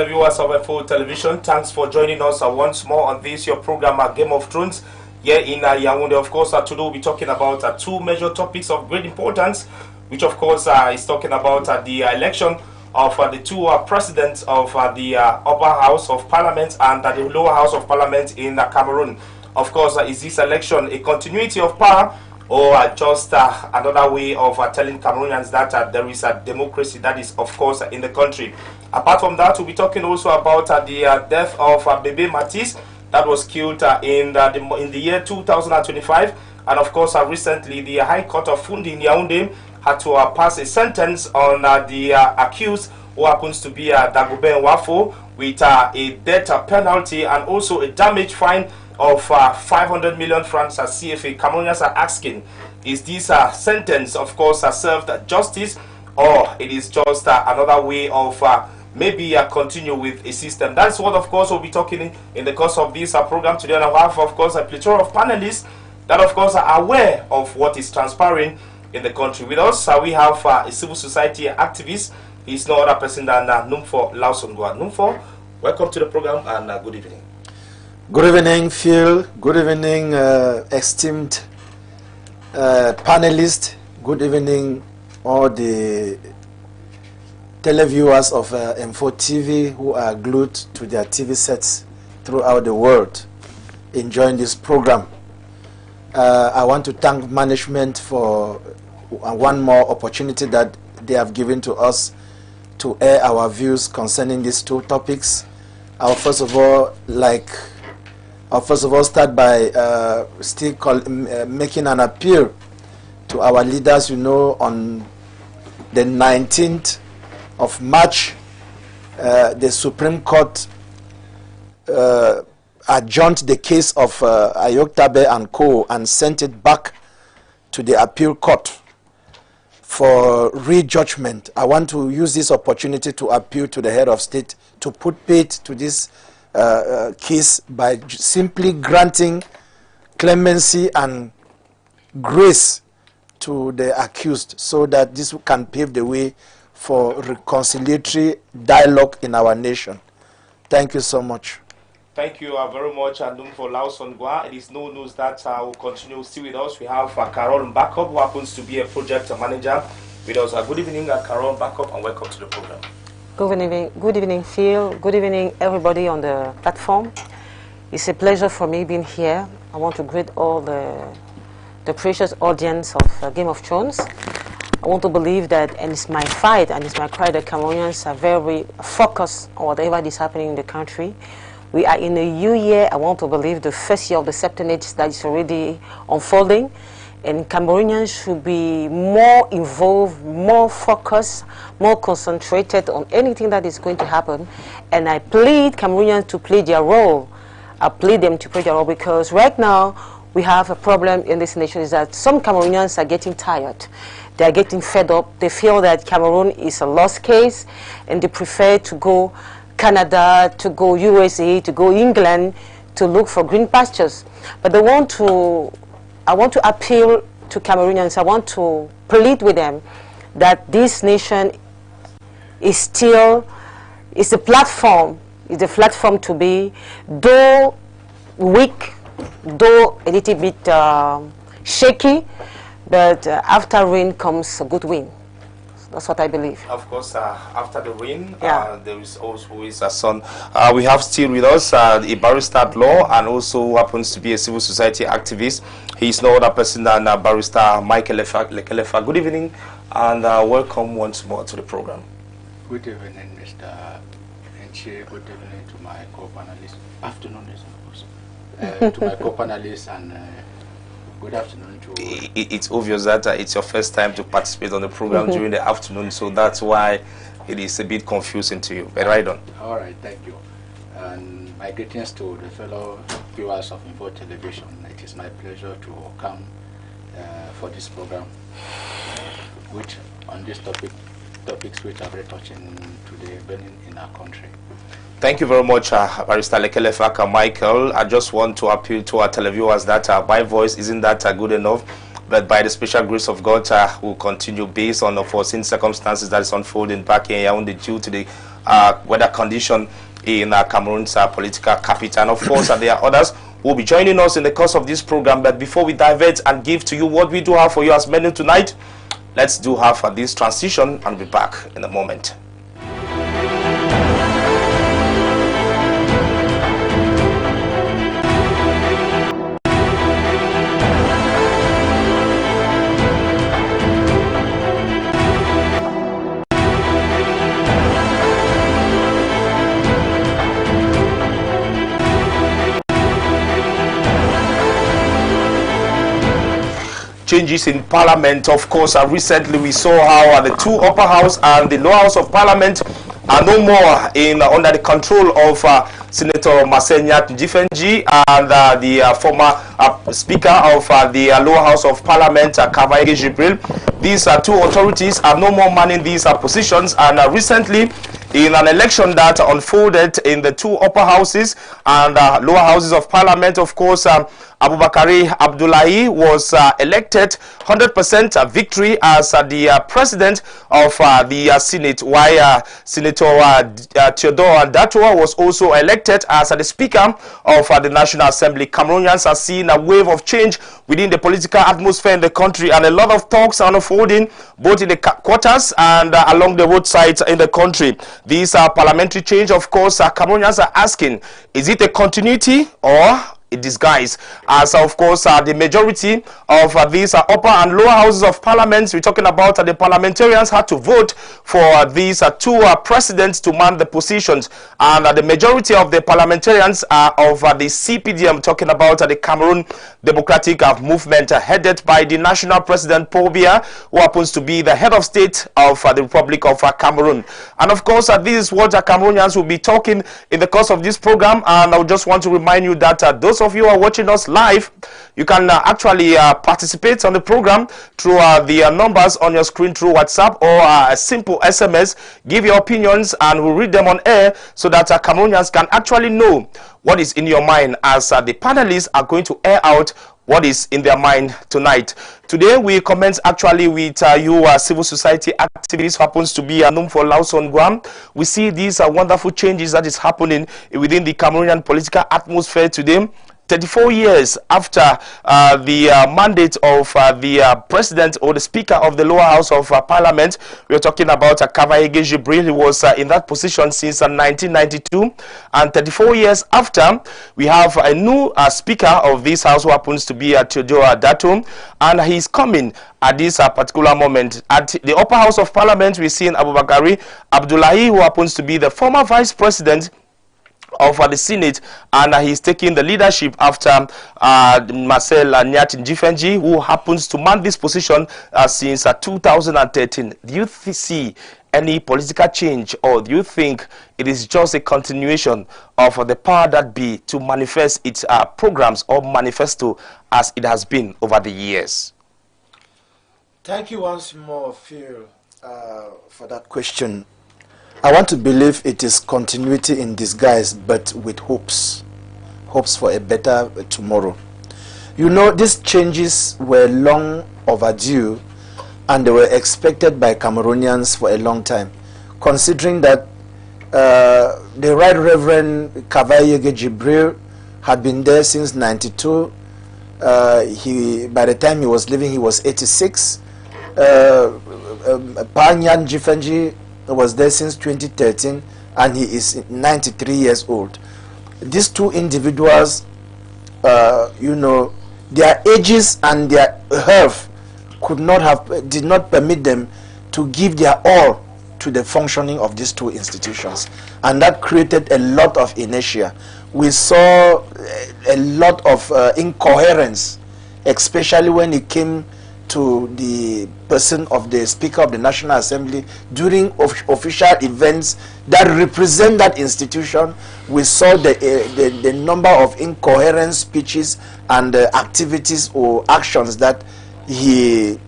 televiewers of F4 Television. Thanks for joining us once more on this your program, Game of Thrones, here in Yaoundé. Of course, today we'll be talking about two major topics of great importance, which of course is talking about the election of the two presidents of the upper house of parliament and the lower house of parliament in Cameroon. Of course, is this election a continuity of power, or just another way of telling Cameroonians that there is a democracy that is, of course, in the country? Apart from that, we'll be talking also about the death of Bebe Matisse that was killed in the year 2025. And of course, recently, the High Court of Fundi in Yaoundé had to pass a sentence on the accused, who happens to be Dagobert Wafo, with a death penalty and also a damage fine of 500 million francs as CFA. Cameroonians are asking, is this sentence, of course, served justice, or it is just another way of maybe continue with a system? That's what, of course, we'll be talking in the course of this program today. And I have, of course, a plethora of panelists that, of course, are aware of what is transpiring in the country. With us, we have a civil society activist. He's no other person than Numfo Lausongwa. Numfo, welcome to the program and good evening. Good evening, Phil. Good evening, esteemed panelists. Good evening, all the televiewers of M4 TV who are glued to their TV sets throughout the world enjoying this program. I want to thank management for one more opportunity that they have given to us to air our views concerning these two topics. I'll first of all start by making an appeal to our leaders. You know, on the 19th of March, the Supreme Court adjourned the case of Ayok Tabe and Co. and sent it back to the appeal court for re-judgment. I want to use this opportunity to appeal to the head of state to put paid to this case by simply granting clemency and grace to the accused, so that this can pave the way for reconciliatory dialogue in our nation. Thank you so much. Thank you very much, and for Lausongwa. It is no news that will continue still with us. We have Carol Mbakop, who happens to be a project manager with us. Good evening, Carol Mbakop, and welcome to the program. Good evening, Phil. Good evening, everybody on the platform. It's a pleasure for me being here. I want to greet all the precious audience of Game of Thrones. I want to believe that, and it's my fight and it's my cry, that Cameroonians are very focused on whatever is happening in the country. We are in a new year. I want to believe the first year of the septenage that is already unfolding, and Cameroonians should be more involved, more focused, more concentrated on anything that is going to happen. And I plead Cameroonians to play their role. I plead them to play their role, because right now we have a problem in this nation, is that some Cameroonians are getting tired. They are getting fed up. They feel that Cameroon is a lost case, and they prefer to go Canada, to go USA, to go England, to look for green pastures. But I want to appeal to Cameroonians. I want to plead with them that this nation is still the platform to be, though weak, though a little bit shaky, but after rain comes a good wind. That's what I believe. Of course, after the rain, yeah. There is also a sun. We have still with us a barrister at law, and also who happens to be a civil society activist. He's no other person than Barrister Michael Lekelefa. Good evening, and welcome once more to the program. Good evening, Mr. Enche. Good evening to my co-panelists. Afternoon, of course. To my co-panelists, and good afternoon to... It's obvious that it's your first time to participate on the program during the afternoon, so that's why it is a bit confusing to you. But right on. All right, thank you. And my greetings to the fellow viewers of M4 Television. It is my pleasure to come for this program, which on this topics which are very touching today, burning in our country. Thank you very much, Barrister Lekelefa Michael. I just want to appeal to our televiewers that my voice isn't that good enough, but by the special grace of God, we'll continue based on unforeseen circumstances that is unfolding back in Yaoundé due to the weather condition in Cameroon's political capital. And of course, there are others who will be joining us in the course of this program. But before we divert and give to you what we do have for you as menu tonight, let's do have this transition and be back in a moment. Changes in Parliament, of course. Recently we saw how the two upper house and the lower house of Parliament are no more under the control of Senator Masenya Ndifenji and the former Speaker of the lower house of Parliament, Kavaege Jibril. These two authorities are no more manning these positions, and recently in an election that unfolded in the two upper houses and lower houses of Parliament, of course, Abubakari Abdullahi was elected 100% victory as the president of the Senate, while Senator Theodore Datua was also elected as the Speaker of the National Assembly. Cameroonians are seeing a wave of change within the political atmosphere in the country, and a lot of talks are unfolding both in the quarters and along the roadsides in the country. These parliamentary change, of course, Cameroonians are asking, is it a continuity or a disguise? As of course the majority of these upper and lower houses of Parliament, we're talking about the parliamentarians, had to vote for these two presidents to man the positions, and the majority of the parliamentarians are of the CPDM, talking about the Cameroon Democratic Movement, headed by the national president Paul Biya, who happens to be the head of state of the Republic of Cameroon. And of course this is what Cameroonians will be talking in the course of this program. And I just want to remind you that those of you who are watching us live, you can actually participate on the program through the numbers on your screen through WhatsApp or a simple SMS. Give your opinions and we'll read them on air so that Cameroonians can actually know what is in your mind, as the panelists are going to air out what is in their mind tonight. Today we commence actually with you civil society activists who happens to be known for Lawson Guam. We see these wonderful changes that is happening within the Cameroonian political atmosphere today. 34 years after the mandate of the president or the speaker of the lower house of Parliament. We are talking about Kavaege Jibril. He was in that position since 1992, and 34 years after, we have a new speaker of this house who happens to be Theodore Datum, and he's coming at this particular moment. At the upper house of Parliament, we're seeing Abubakari Abdullahi, who happens to be the former vice president of the Senate, and he's taking the leadership after Marcel Nyatin Ndifenji, who happens to man this position since 2013. Do you see any political change, or do you think it is just a continuation of the power that be to manifest its programs or manifesto as it has been over the years? Thank you once more, Phil, for that question. I want to believe it is continuity in disguise, but with hopes for a better tomorrow. You know, these changes were long overdue, and they were expected by Cameroonians for a long time, considering that the Right Reverend Kavaege Jibril had been there since 92. By the time he was living, he was 86. Panyan Jifenji was there since 2013, and he is 93 years old. These two individuals, you know, their ages and their health did not permit them to give their all to the functioning of these two institutions, and that created a lot of inertia. We saw a lot of incoherence, especially when it came to the person of the Speaker of the National Assembly during official events that represent that institution. We saw the number of incoherent speeches and activities or actions that he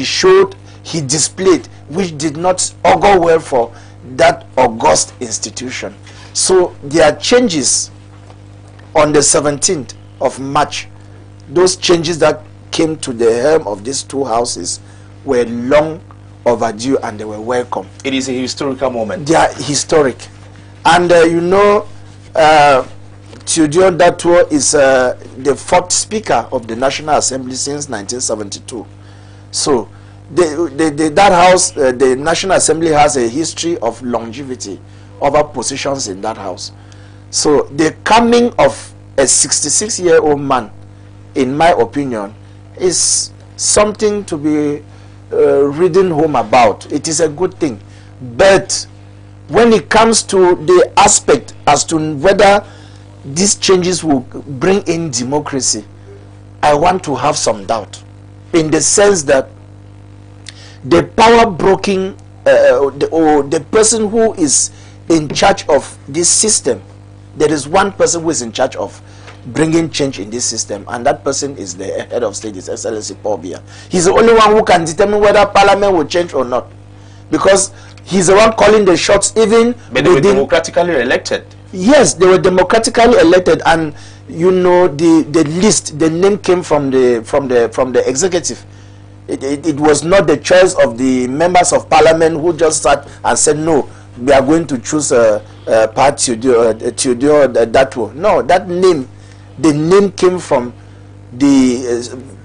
showed, he displayed, which did not augur well for that august institution. So there are changes on the 17th of March. Those changes that came to the helm of these two houses were long overdue and they were welcome. It is a historical moment. They are historic. And you know, Teodoro Datuo is the 4th Speaker of the National Assembly since 1972. So that house, the National Assembly has a history of longevity over positions in that house. So the coming of a 66-year-old man, in my opinion, is something to be reading home about. It is a good thing. But when it comes to the aspect as to whether these changes will bring in democracy, I want to have some doubt, in the sense that the power broking or the person who is in charge of this system, there is one person who is in charge of bringing change in this system, and that person is the head of state, His Excellency Paul Biya. He's the only one who can determine whether parliament will change or not, because he's the one calling the shots. Even but they were democratically elected. Yes, they were democratically elected, and you know the list, the name came from the executive. It was not the choice of the members of parliament who just sat and said, no, we are going to choose Teodoro Datuo. No, that name, the name came from the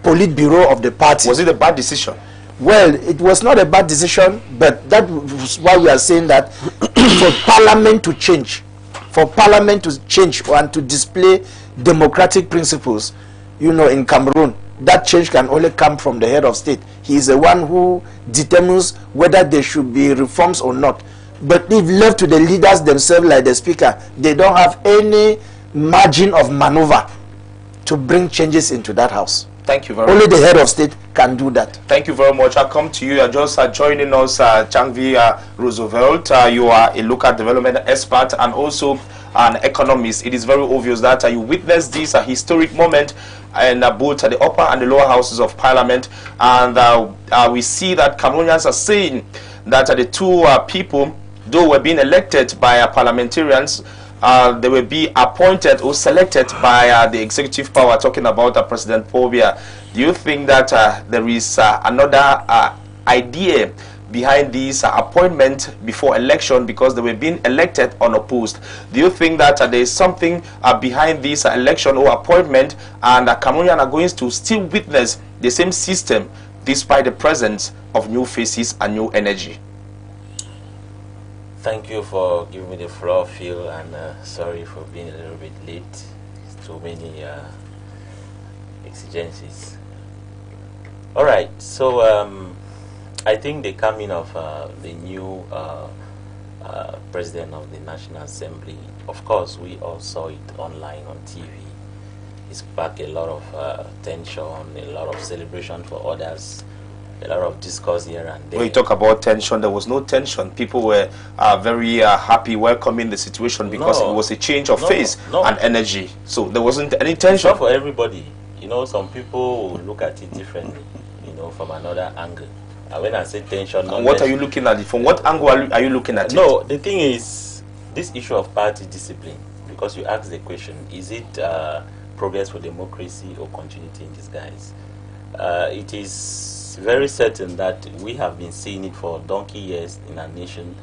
Politburo of the party. Was it a bad decision? Well, it was not a bad decision, but that was why we are saying that for parliament to change, and to display democratic principles, you know, in Cameroon, that change can only come from the head of state. He is the one who determines whether there should be reforms or not. But if left to the leaders themselves, like the speaker, they don't have any margin of maneuver to bring changes into that house. Thank you very much. Only the head of state can do that. Thank you very much. I'll come to you. You're just joining us, Changvi Roosevelt. You are a local development expert and also an economist. It is very obvious that you witnessed this historic moment in both the upper and the lower houses of parliament. And we see that Cameroonians are saying that the two people, though were being elected by parliamentarians, they will be appointed or selected by the executive power, talking about President Paul Biya. Do you think that there is another idea behind this appointment before election, because they were being elected unopposed? Do you think that there is something behind this election or appointment, and Cameroonians are going to still witness the same system despite the presence of new faces and new energy? Thank you for giving me the floor, Phil, and sorry for being a little bit late. Too many exigencies. All right, so I think the coming of the new president of the National Assembly, of course, we all saw it online on TV. It's sparked a lot of tension, a lot of celebration for others, a lot of discourse here and there. When you talk about tension, there was no tension. People were very happy welcoming the situation, because it was a change of face and energy. So there wasn't any tension. Not for everybody. You know, some people will look at it differently, you know, from another angle. When I say tension, and what are you looking at it? From what angle are you looking at it? No, the thing is, this issue of party discipline, because you asked the question, is it progress for democracy or continuity in disguise? It is very certain that we have been seeing it for donkey years in our nation,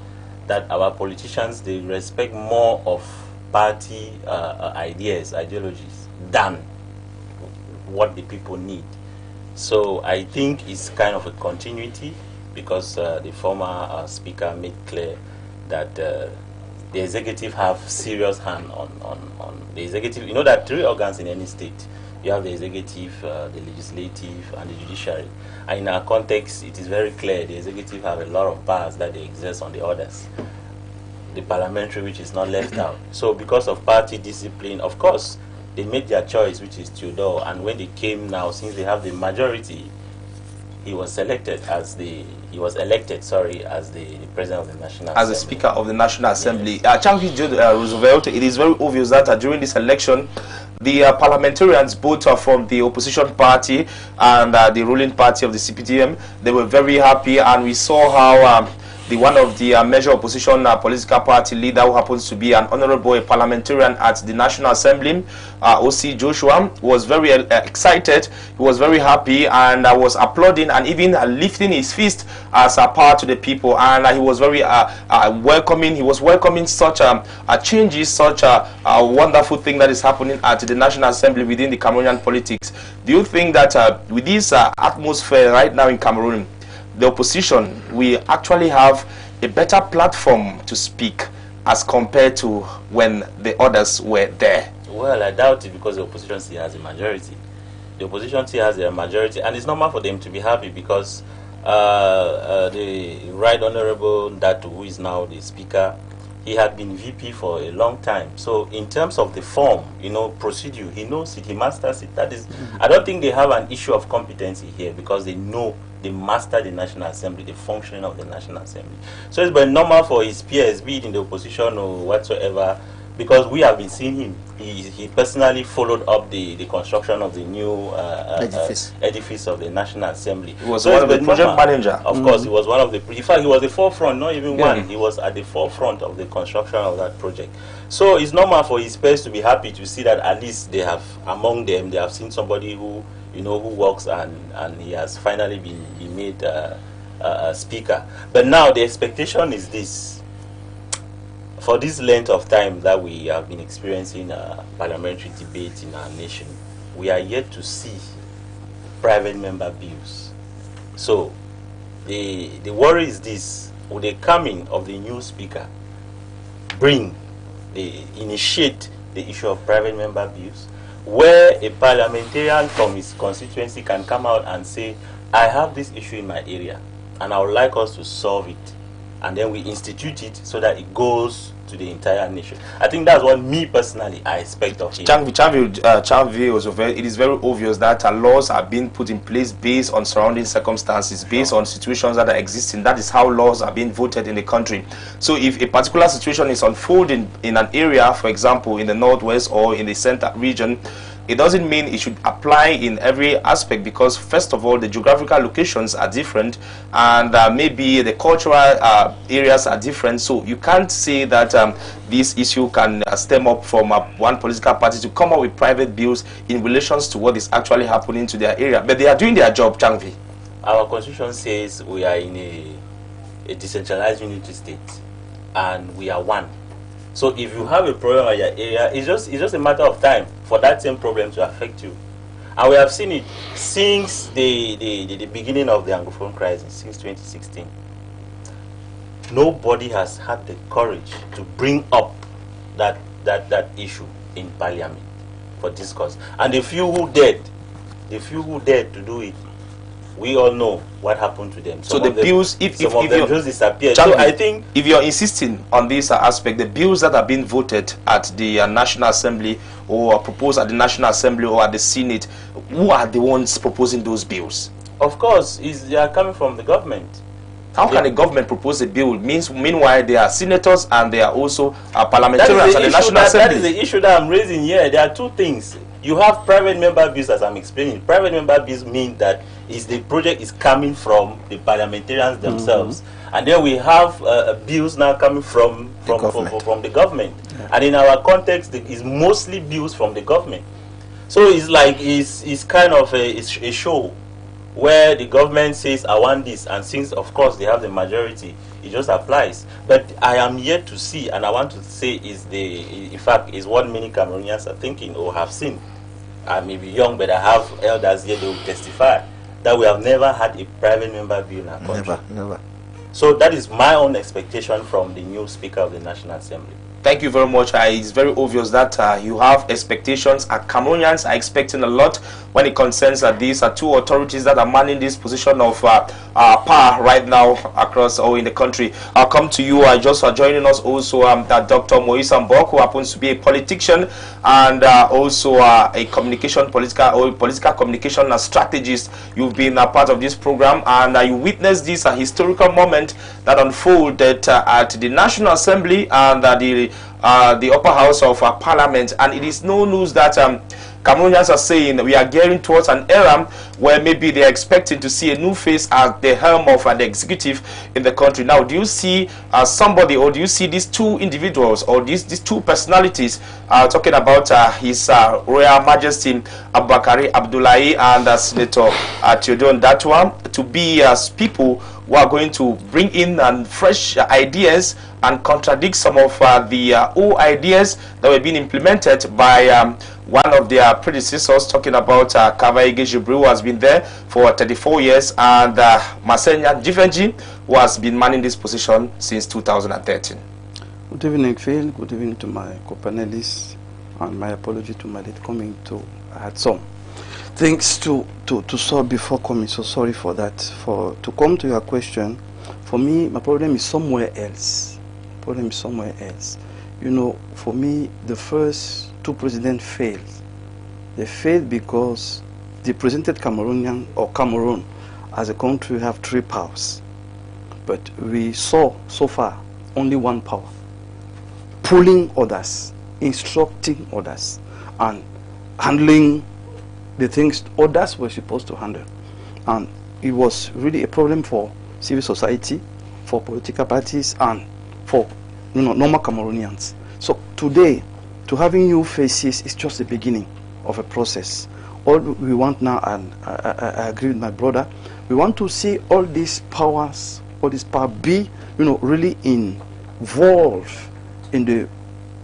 that our politicians, they respect more of party ideologies than what the people need. So I think it's kind of a continuity, because the former speaker made clear that the executive have serious hand on the executive. You know, there are 3 organs in any state. You have the executive, the legislative, and the judiciary. And in our context, it is very clear the executive have a lot of powers that they exert on the others. The parliamentary, which is not left out. So because of party discipline, of course, they made their choice, which is Teodoro. And when they came now, since they have the majority, he was elected as the president of the National Assembly. As the Speaker of the National Assembly. Yes. Roosevelt, it is very obvious that during this election, the parliamentarians, both from the opposition party and the ruling party of the CPDM, they were very happy, and we saw how the one of the major opposition political party leader, who happens to be an honorable parliamentarian at the National Assembly, O.C. Joshua, was very excited. He was very happy and was applauding and even lifting his fist as a power to the people. And he was very welcoming. He was welcoming such changes, such a wonderful thing that is happening at the National Assembly within the Cameroonian politics. Do you think that with this atmosphere right now in Cameroon, the opposition, we actually have a better platform to speak as compared to when the others were there? Well, I doubt it, because the opposition still has a majority. The opposition still has a majority, and it's normal for them to be happy, because the Right Honorable Datu, who is now the Speaker, he had been VP for a long time. So in terms of the form, procedure, he knows it, he masters it. That is, I don't think they have an issue of competency here, because they know, they master the National Assembly, the functioning of the National Assembly. So it's been normal for his peers, be it in the opposition or whatsoever, because we have been seeing him. He personally followed up the construction of the new edifice of the National Assembly. He was one of the project manager. Of course, he was one of the, in fact, he was the forefront, not even one. He was at the forefront of the construction of that project. So it's normal for his peers to be happy to see that at least they have, among them, they have seen somebody who, who works, and he has finally been made a speaker. But now the expectation is this. For this length of time that we have been experiencing parliamentary debate in our nation, we are yet to see private member bills. So the worry is this: will the coming of the new speaker initiate the issue of private member bills, where a parliamentarian from his constituency can come out and say, I have this issue in my area and I would like us to solve it, and then we institute it so that it goes to the entire nation. I think that's what me personally I expect of him. It is very obvious that laws are being put in place based on surrounding circumstances, based on situations that are existing. That is how laws are being voted in the country. So if a particular situation is unfolding in an area, for example, in the northwest or in the center region, it doesn't mean it should apply in every aspect, because first of all, the geographical locations are different, and maybe the cultural areas are different. So you can't say that this issue can stem up from one political party to come up with private bills in relations to what is actually happening to their area. But they are doing their job, Changvi. Our constitution says we are in a decentralized unity state, and we are one. So if you have a problem in your area, it's just a matter of time for that same problem to affect you. And we have seen it since the beginning of the Anglophone crisis, since 2016. Nobody has had the courage to bring up that issue in Parliament for discourse. And the few who dared to do it, we all know what happened to them. So the bills, if them just disappeared. So I think, if you're insisting on this aspect, the bills that are being voted at the National Assembly or proposed at the National Assembly or at the Senate, who are the ones proposing those bills? Of course, they are coming from the government. How can the government propose a bill? Meanwhile, they are senators and they are also parliamentarians at the National Assembly. That is the issue that I'm raising here. There are two things. You have private member bills, as I'm explaining. Private member bills mean that the project is coming from the parliamentarians themselves, and then we have bills now coming from the government. Yeah. And in our context, it is mostly bills from the government. So it's like it's kind of a show where the government says I want this, and since of course they have the majority, it just applies. But I am yet to see, and I want to say in fact is what many Cameroonians are thinking or have seen. I may be young, but I have elders here, they will testify that we have never had a private member bill in our country. Never. So that is my own expectation from the new Speaker of the National Assembly. Thank you very much. It's very obvious that you have expectations. Cameroonians are expecting a lot when it concerns these two authorities that are manning this position of power right now across or in the country. I'll come to you. Just joining us also Dr. Moise Mbok, who happens to be a politician and also a political communication strategist. You've been a part of this program, and you witnessed this historical moment that unfolded at the National Assembly and the upper house of Parliament. And it is no news that Cameroonians are saying we are gearing towards an era where maybe they are expecting to see a new face at the helm of an executive in the country. Now, do you see somebody, or do you see these two individuals, or these two personalities talking about His Royal Majesty Abubakar Abdullahi and Senator Theodore Datwa to be people who are going to bring in fresh ideas and contradict some of the old ideas that were being implemented by one of their predecessors, talking about Kavaige Jibril, who has been there for 34 years, and Masenya Jivenji, who has been manning this position since 2013. Good evening, Phil. Good evening to my co-panelists, and my apology to my late coming to. I had some things to solve before coming, so sorry for that. To come to your question, for me, my problem is somewhere else. You know, for me, the first two presidents failed. They failed because they presented Cameroon as a country have three powers. But we saw so far only one power, pulling others, instructing others, and handling the things others were supposed to handle. And it was really a problem for civil society, for political parties, and for normal Cameroonians. So today, to having new faces is just the beginning of a process. All we want now, and I agree with my brother, we want to see all these powers, all this power be, really involved in the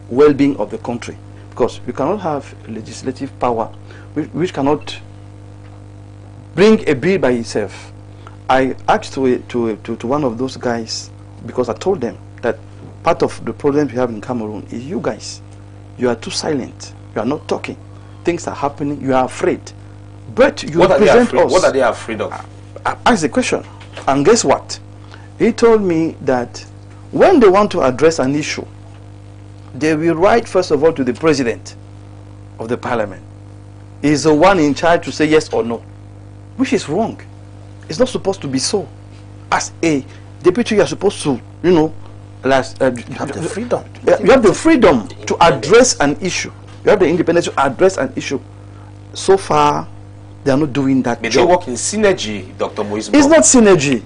well-being of the country. Because we cannot have legislative power which cannot bring a bill by itself. I asked to one of those guys, because I told them that part of the problem we have in Cameroon is you guys. You are too silent. You are not talking. Things are happening. You are afraid. But you represent us. What are they afraid of? I asked the question. And guess what? He told me that when they want to address an issue, they will write first of all to the president of the parliament. He is the one in charge to say yes or no, which is wrong. It's not supposed to be so. As a deputy, you are supposed to, you have the freedom. You have the freedom to address an issue. You have the independence to address an issue. So far, they are not doing that. But they work in synergy, Dr. Moise. It's not synergy.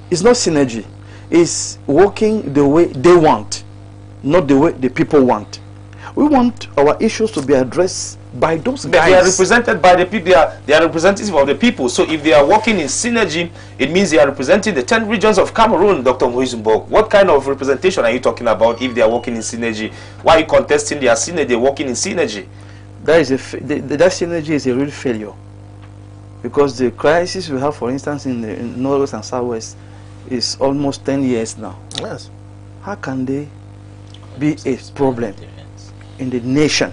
It's not synergy. It's working the way they want, not the way the people want. We want our issues to be addressed by those guys. They are represented by the people. They are representatives of the people. So if they are working in synergy, it means they are representing the 10 regions of Cameroon, Dr. Moise. What kind of representation are you talking about if they are working in synergy? Why are you contesting their synergy? They're working in synergy. That synergy is a real failure. Because the crisis we have, for instance, in the Northwest and Southwest is almost 10 years now. Yes. How can they be a problem in the nation?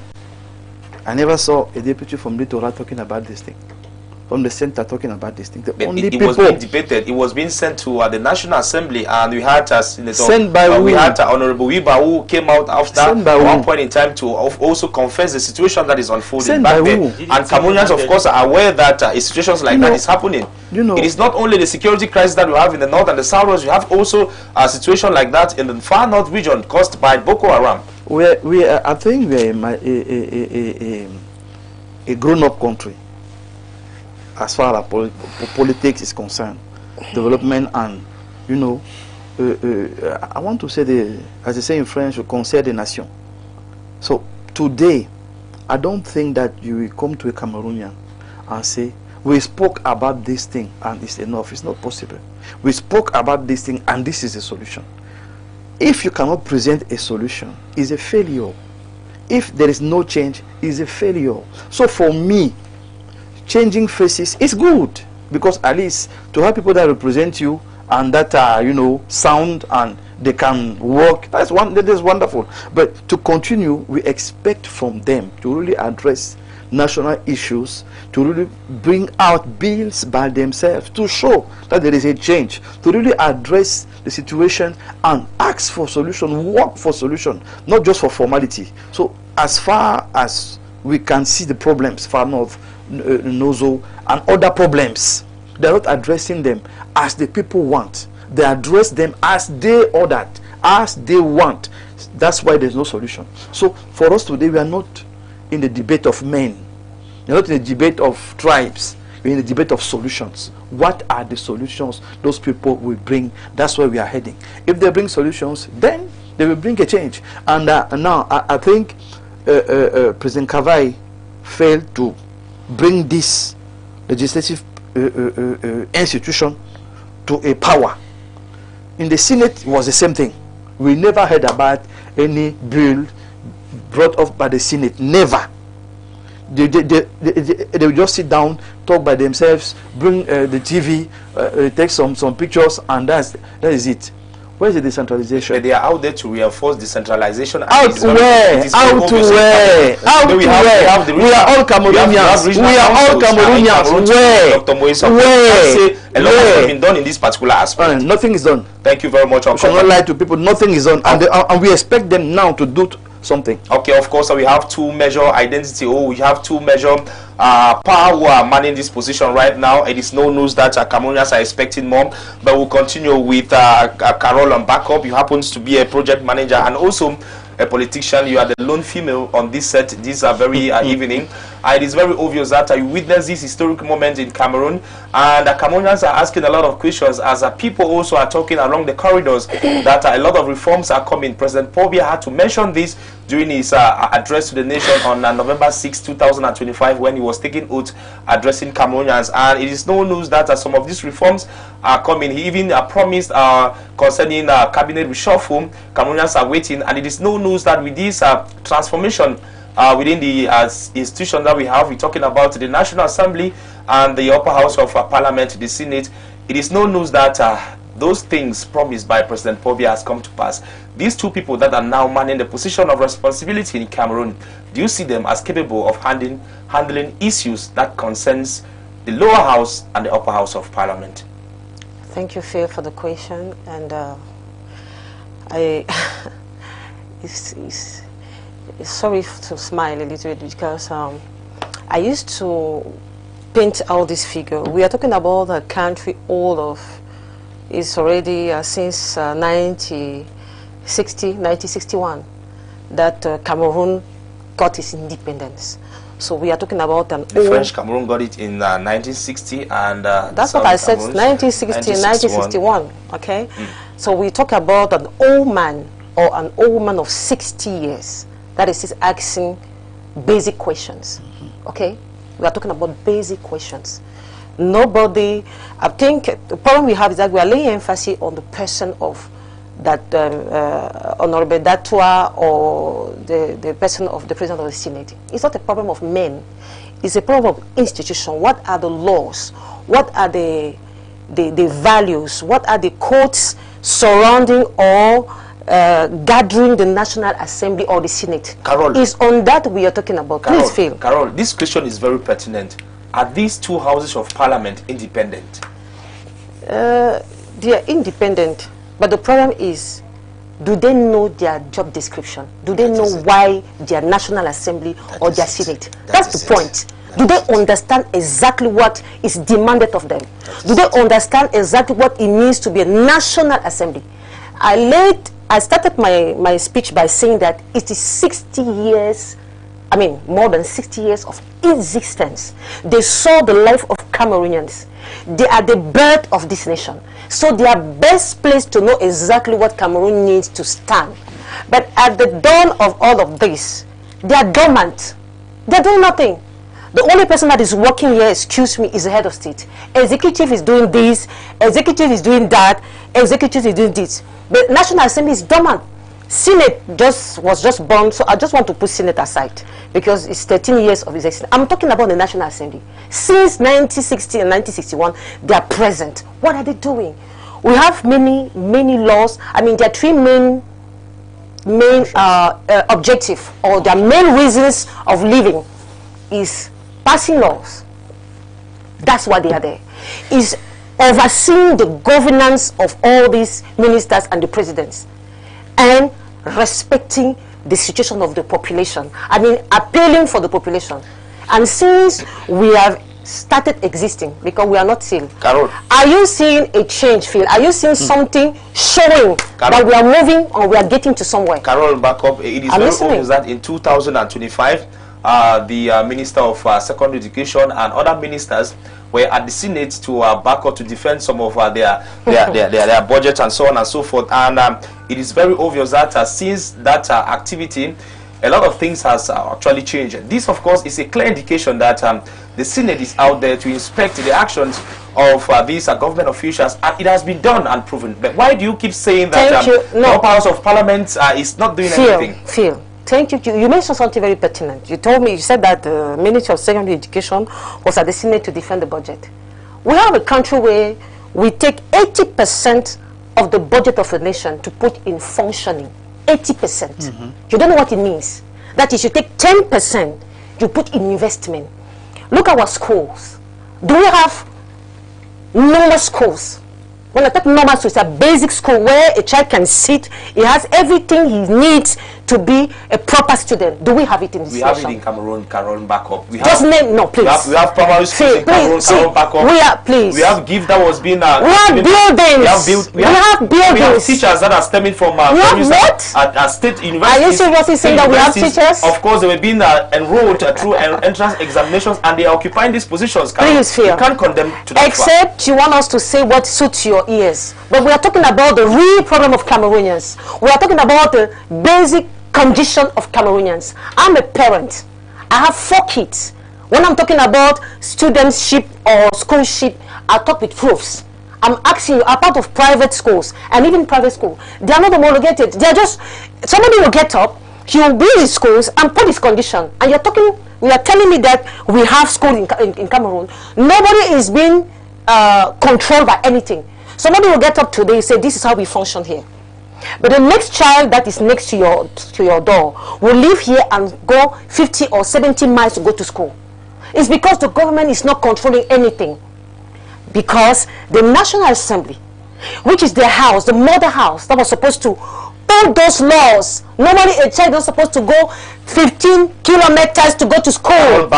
I never saw a deputy from Littoral talking about this thing, from the center talking about this thing. It was being debated. It was being sent to the National Assembly, and we had sent by we had Honorable Wiba, who came out after at one point in time to also confess the situation that is unfolding back there. And Cameroonians, of course, are aware that situations like that is happening. It is not only the security crisis that we have in the north and the southwest. We have also a situation like that in the far north region caused by Boko Haram. I think we are a grown-up country as far as politics is concerned, development, and I want to say as they say in French, concert des nations. So today, I don't think that you will come to a Cameroonian and say, we spoke about this thing and it's enough. It's not possible. We spoke about this thing and this is a solution. If you cannot present a solution, it's a failure. If there is no change, it's a failure. So for me, changing faces is good, because at least to have people that represent you and that are sound and they can work, that is wonderful. But to continue, we expect from them to really address national issues, to really bring out bills by themselves, to show that there is a change, to really address the situation and ask for solution, work for solution, not just for formality. So as far as we can see the problems far north, Nozo, and other problems, they're not addressing them as the people want. They address them as they ordered, as they want. That's why there's no solution. So for us today, we are not in the debate of men. You're not in a debate of tribes. You're in a debate of solutions. What are the solutions those people will bring? That's where we are heading. If they bring solutions, then they will bring a change. And now I think President Kavai failed to bring this legislative institution to a power. In the Senate, it was the same thing. We never heard about any bill brought up by the Senate. Never. They will just sit down, talk by themselves, bring the TV, take some pictures, and that is it. Where is the decentralization? They are out there to reinforce decentralization. Out where? Out to where? Out to where? We are all Cameroonians. We are all Cameroonians. Where? Where? A lot has been done in this particular aspect. Nothing is done. Thank you very much. We should not lie to people. Nothing is done, and we expect them now to do something. Okay, of course, we have two major identity. We have two major power who are manning this position right now. It is no news that Cameroonians are expecting more, but we'll continue with Carol on backup. You happens to be a project manager and also a politician. You are the lone female on this set this very evening. It is very obvious that you witness this historic moment in Cameroon, and Cameroonians are asking a lot of questions as people also are talking along the corridors that a lot of reforms are coming. President Pobia had to mention this during his address to the nation on November 6, 2025, when he was taking oath addressing Cameroonians. And it is no news that some of these reforms are coming. He even promised concerning cabinet reshuffle. Cameroonians are waiting, and it is no news that with this transformation within the institution that we have, we're talking about the National Assembly and the upper house of Parliament, the Senate. It is no news that those things promised by President Pobia has come to pass. These two people that are now manning the position of responsibility in Cameroon, do you see them as capable of handling issues that concerns the lower house and the upper house of Parliament? Thank you, Phil, for the question. And it's sorry to smile a little bit because I used to paint all this figure. We are talking about a country old of, it's already since 1961 that Cameroon got its independence. So we are talking about an the French Cameroon got it in 1960, and that's what I said, 1960 and 1961. Okay, so we talk about an old man or an old woman of 60 years that is asking basic questions. Okay, we are talking about basic questions. Nobody, I think the problem we have is that we are laying emphasis on the person of that Honorable Datua or the person of the President of the Senate. It's not a problem of men. It's a problem of institution. What are the laws? What are the values? What are the codes surrounding or gathering the National Assembly or the Senate? Carol, it's on that we are talking about. Carol, please, Phil. Carol, this question is very pertinent. Are these two houses of Parliament independent? They are independent, but the problem is, do they know their job description? Do they know why their National Assembly or their Senate? That's the point. Do they understand exactly what is demanded of them? Do they understand exactly what it means to be a National Assembly? I started my speech by saying that it is 60 years, I mean more than 60 years of existence. They saw the life of Cameroonians. They are the birth of this nation. So they are best placed to know exactly what Cameroon needs to stand. But at the dawn of all of this, they are dormant. They are doing nothing. The only person that is working here, excuse me, is the head of state. Executive is doing this, executive is doing that, executive is doing this. The National Assembly is dormant. Senate was just born, so I just want to put Senate aside because it's 13 years of its existence. I'm talking about the National Assembly. Since 1960 and 1961, they are present. What are they doing? We have many laws. I mean, there are three main objectives, or their main reasons of living is passing laws. That's why they are there. Is overseeing the governance of all these ministers and the presidents, and respecting the situation of the population. I mean, appealing for the population. And since we have started existing, because we are not still, Carol, are you seeing a change, Phil? Are you seeing something showing that we are moving or we are getting to somewhere? Carol, back up. It is very obvious that in 2025, the Minister of Secondary Education and other ministers were at the Senate to back up to defend some of their budget and so on and so forth. And it is very obvious that since that activity, a lot of things has actually changed. This, of course, is a clear indication that the Senate is out there to inspect the actions of these government officials, and it has been done and proven. But why do you keep saying that the upper house of parliament is not doing anything? Phil, thank you. You mentioned something very pertinent. You told me, you said that the Minister of Secondary Education was at the Senate to defend the budget. We have a country where we take 80% of the budget of a nation to put in functioning. 80%. You don't know what it means. That is, you take 10%, you put in investment. Look at our schools. Do we have normal schools? When I talk normal schools, it's a basic school where a child can sit. He has everything he needs to be a proper student. Do we have it in this nation? We have it in Cameroon, backup. We just name, no, please. We have primary schools in Cameroon, backup. We have gift that was being... we have buildings. We have buildings. We have teachers that are stemming from... we have what? At state universities. Are you seriously saying that we have teachers? Of course, they were being enrolled through entrance examinations, and they are occupying these positions. Please, Phil. You can't condemn to that. Except you want us to say what suits your ears. But we are talking about the real problem of Cameroonians. We are talking about the basic condition of Cameroonians. I'm a parent. I have 4 kids. When I'm talking about studentship or schoolship, I talk with proofs. I'm asking you, are part of private schools, and even private school, they are not homologated. They are just, somebody will get up, he will be in schools and put his condition. And you're talking, you are telling me that we have school in Cameroon. Nobody is being controlled by anything. Somebody will get up today and say, this is how we function here. But the next child that is next to your door will live here and go 50 or 70 miles to go to school. It's because the government is not controlling anything. Because the National Assembly, which is their house, the mother house, that was supposed to put those laws. Normally a child is supposed to go 15 kilometers to go to school.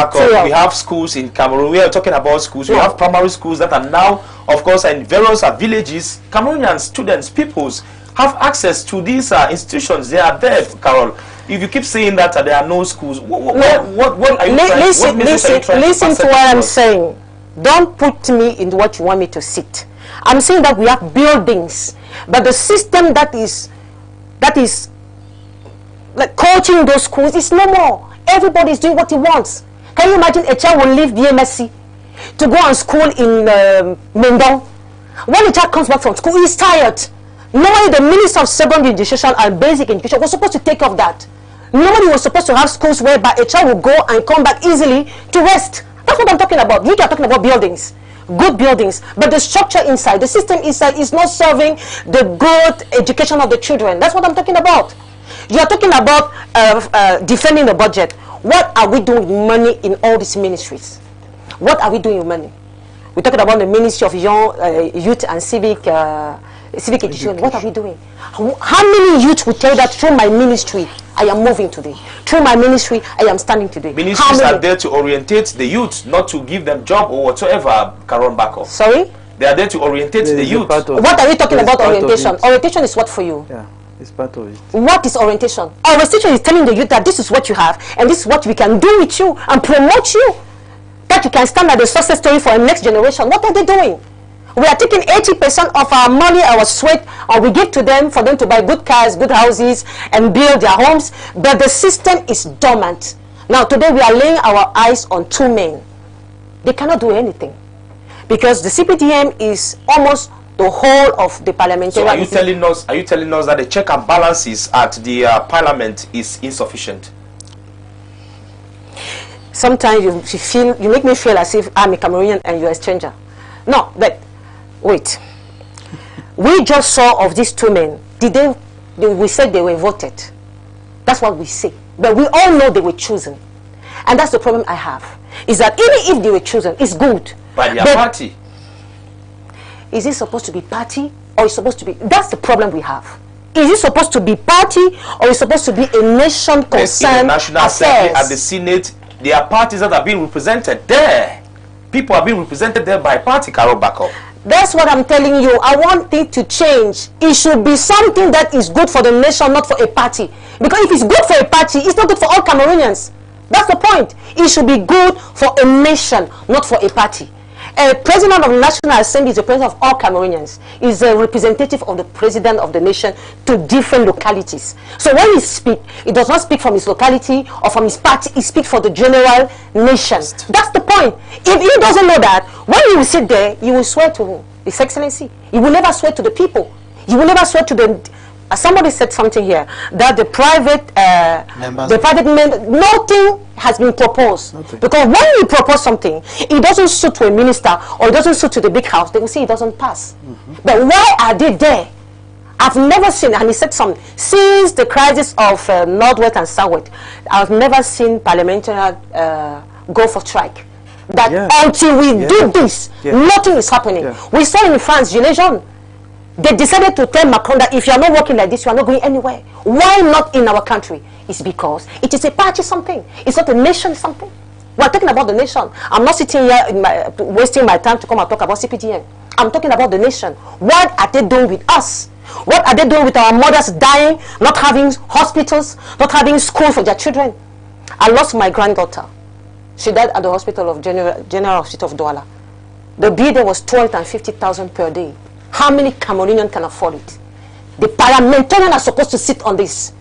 We have schools in Cameroon. We are talking about schools. We have primary schools that are now, of course, in various villages. Cameroonian students, peoples, have access to these institutions. They are there, Carol. If you keep saying that there are no schools, what are you trying? Listen to what I'm saying. Don't put me in what you want me to sit. I'm saying that we have buildings, but the system that is like coaching those schools is no more. Everybody is doing what he wants. Can you imagine a child will leave BMSC to go and school in Mendon? When the child comes back from school, he's tired. Normally the Minister of Secondary Education and Basic Education was supposed to take off that. Nobody was supposed to have schools whereby a child will go and come back easily to rest. That's what I'm talking about. You are talking about buildings, good buildings, but the structure inside, the system inside is not serving the good education of the children. That's what I'm talking about. You are talking about defending the budget. What are we doing with money in all these ministries? What are we doing with money? We're talking about the Ministry of Young, Youth and Civic Education. What are we doing? How many youth will tell you that through my ministry I am moving today? Through my ministry I am standing today. Ministries are there to orientate the youth, not to give them job or whatsoever, Caron Bako. Sorry? They are there to orientate the youth. What are we talking about orientation? Orientation is what for you? Yeah, it's part of it. What is orientation? Orientation is telling the youth that this is what you have and this is what we can do with you and promote you. That you can stand as a success story for the next generation. What are they doing? We are taking 80% of our money, our sweat, and we give to them for them to buy good cars, good houses, and build their homes. But the system is dormant. Now, today we are laying our eyes on 2 men. They cannot do anything. Because the CPDM is almost the whole of the parliamentary... So are you telling us that the check and balances at the parliament is insufficient? Sometimes you make me feel as if I'm a Cameroonian and you're a stranger. No, but wait. We just saw of these 2 men. We said they were voted. That's what we say. But we all know they were chosen. And that's the problem I have. Is that even if they were chosen, it's good. By their party. Is it supposed to be party or is it supposed to be... That's the problem we have. Is it supposed to be party or is it supposed to be a nation concerned in the National Assembly, at the Senate, there are parties that are being represented there. People are being represented there by party, Carol Bako. That's what I'm telling you. I want it to change. It should be something that is good for the nation, not for a party. Because if it's good for a party, it's not good for all Cameroonians. That's the point. It should be good for a nation, not for a party. A president of the National Assembly is the president of all Cameroonians. Is a representative of the president of the nation to different localities. So when he speaks, he does not speak from his locality or from his party. He speaks for the general nation. That's the point. If he doesn't know that, when you will sit there, you will swear to His Excellency. You will never swear to the people. You will never swear to the... somebody said something here that the private nothing has been proposed. Nothing. Because when you propose something, it doesn't suit to a minister or it doesn't suit to the big house, they will say it doesn't pass. But why are they there? I've never seen, and he said something, since the crisis of Northwest and Southwest, I've never seen parliamentarians go for strike. That until we do this, nothing is happening. We saw in France, Gilets jaunes, they decided to tell Macron that if you are not working like this, you are not going anywhere. Why not in our country? It's because it is a party something. It's not a nation something. We are talking about the nation. I'm not sitting here wasting my time to come and talk about CPDM. I'm talking about the nation. What are they doing with us? What are they doing with our mothers dying, not having hospitals, not having school for their children? I lost my granddaughter. She died at the hospital of General Hospital of Douala. The bill there was 250,000 per day. How many Cameroonians can afford it? The parliamentarians are supposed to sit on this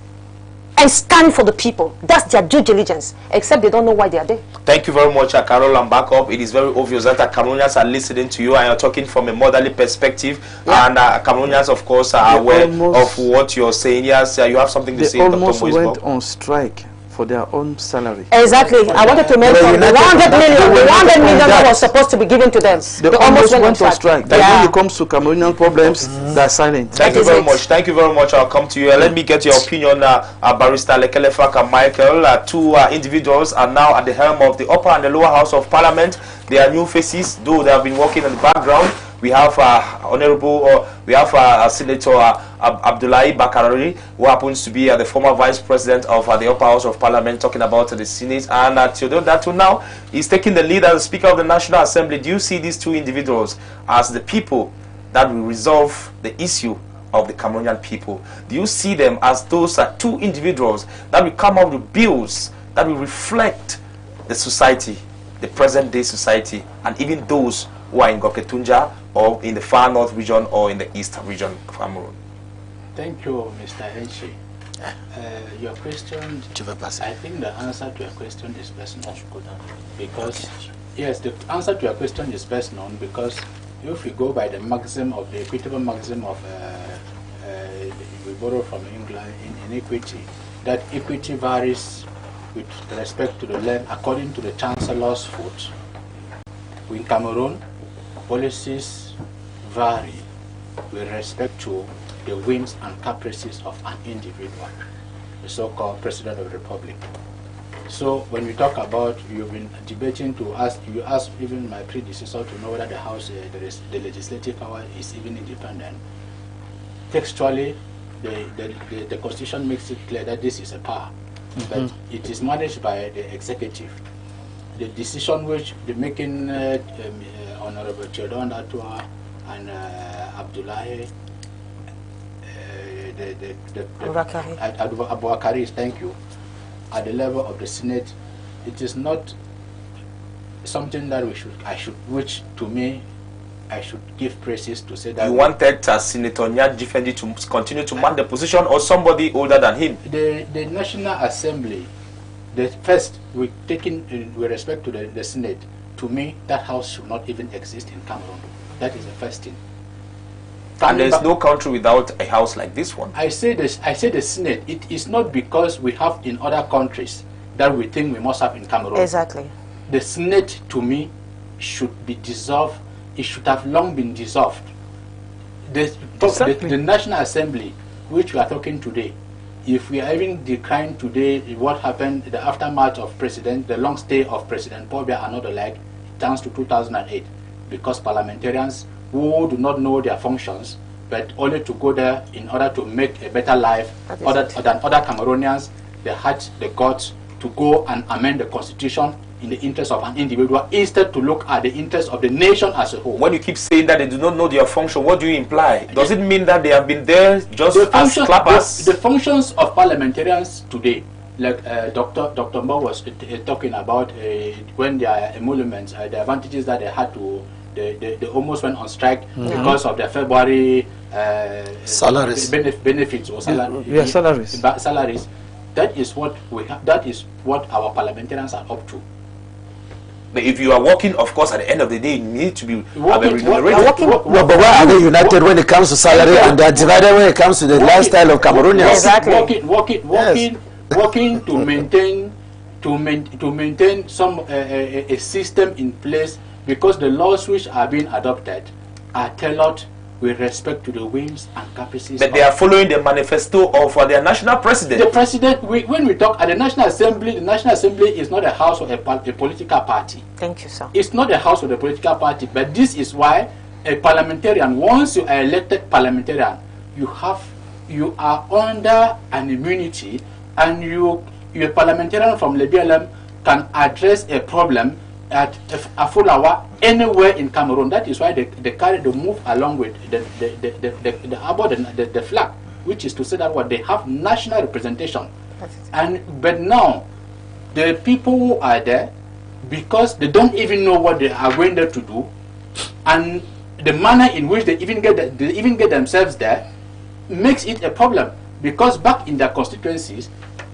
and stand for the people. That's their due diligence, except they don't know why they are there. Thank you very much, Carol, and back up. It is very obvious that Cameroonians are listening to you and you're talking from a motherly perspective. And Cameroonians, of course, are aware of what you're saying. Yes, you have something to say, Dr. Moisbo. They almost went on strike for their own salary. Exactly. I wanted to mention the 100 million that was supposed to be given to them. They almost went on strike. When it comes to Cameroonian problems, they're silent. Thank you very much. Thank you very much. I'll come to you. Let me get your opinion, Barrister Lekelefak and Michael. Two individuals are now at the helm of the upper and the lower house of parliament. They are new faces, though they have been working in the background. We have Senator Abdullahi Bakarari, who happens to be the former Vice President of the Upper House of Parliament, talking about the Senate. And Theodore Datu now is taking the lead as Speaker of the National Assembly. Do you see these two individuals as the people that will resolve the issue of the Cameroonian people? Do you see them as those two individuals that will come up with bills that will reflect the society, the present-day society, and even those who are in Goketunja or in the far north region or in the east region of Cameroon? Thank you, Mr. Enchi. Your question, I think the answer to your question is best known. Because, yes, the answer to your question is best known because if we go by the maxim of the equitable maxim of, we borrow from England in equity, that equity varies with respect to the land according to the Chancellor's foot. In Cameroon, policies vary with respect to the whims and caprices of an individual, the so-called President of the Republic. So when we talk about, you've been debating to ask, you asked even my predecessor to know whether the House, the legislative power is even independent. Textually, the Constitution makes it clear that this is a power, but it is managed by the executive. The decision which the making Honorable Theodore Datu and Abdullahi Abouakari, thank you, at the level of the Senate, it is not something that which to me, I should give praises to say that. You wanted Senator Nyad Jifendi to continue to man the position or somebody older than him? The National Assembly, the first, with respect to the Senate, to me, that house should not even exist in Cameroon. That is the first thing. And there's no country without a house like this one. I say the Senate. It is not because we have in other countries that we think we must have in Cameroon. Exactly. The Senate, to me, should be dissolved. It should have long been dissolved. The National Assembly, which we are talking today, if we are even decrying today what happened, the aftermath of the long stay of President Paul Biya and other like, down to 2008, because parliamentarians who do not know their functions, but only to go there in order to make a better life than other Cameroonians, they had the guts to go and amend the constitution in the interest of an individual instead to look at the interest of the nation as a whole. When you keep saying that they do not know their function, what do you imply? Does it mean that they have been there just as clappers? The functions of parliamentarians today, like Dr. Mbo was talking about when there are emoluments, the advantages that they had to, they almost went on strike because of the February salaries, benefits or salaries. That is what we have. That is what our parliamentarians are up to. But if you are working, of course, at the end of the day, you need to be remunerated. No, but why are they united when it comes to salary and they are divided when it comes to the lifestyle of Cameroonians? Exactly. Working to maintain some a system in place, because the laws which are being adopted are tailored with respect to the whims and caprices. But they are following the manifesto of their national president. The president, when we talk at the National Assembly is not a house of a political party. Thank you, sir. It's not a house of the political party, but this is why a parliamentarian, once you are elected parliamentarian, you are under an immunity, and you a parliamentarian from the BLM can address a problem at a full hour anywhere in Cameroon. That is why they carry the move along with the flag, which is to say that what they have national representation. But now the people who are there, because they don't even know what they are going there to do, and the manner in which they even get themselves there makes it a problem. Because back in their constituencies,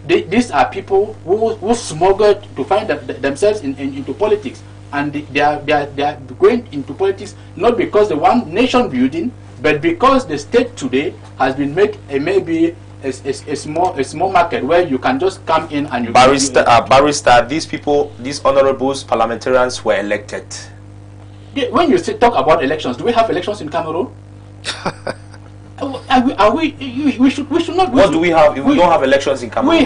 these are people who smuggled to find themselves into politics, and they are going into politics not because they want nation building, but because the state today has been made maybe a small market where you can just come in and you barrister, these people, these honorables, parliamentarians were elected. When you talk about elections, do we have elections in Cameroon? We should not. What do we have if we don't have elections in Cameroon?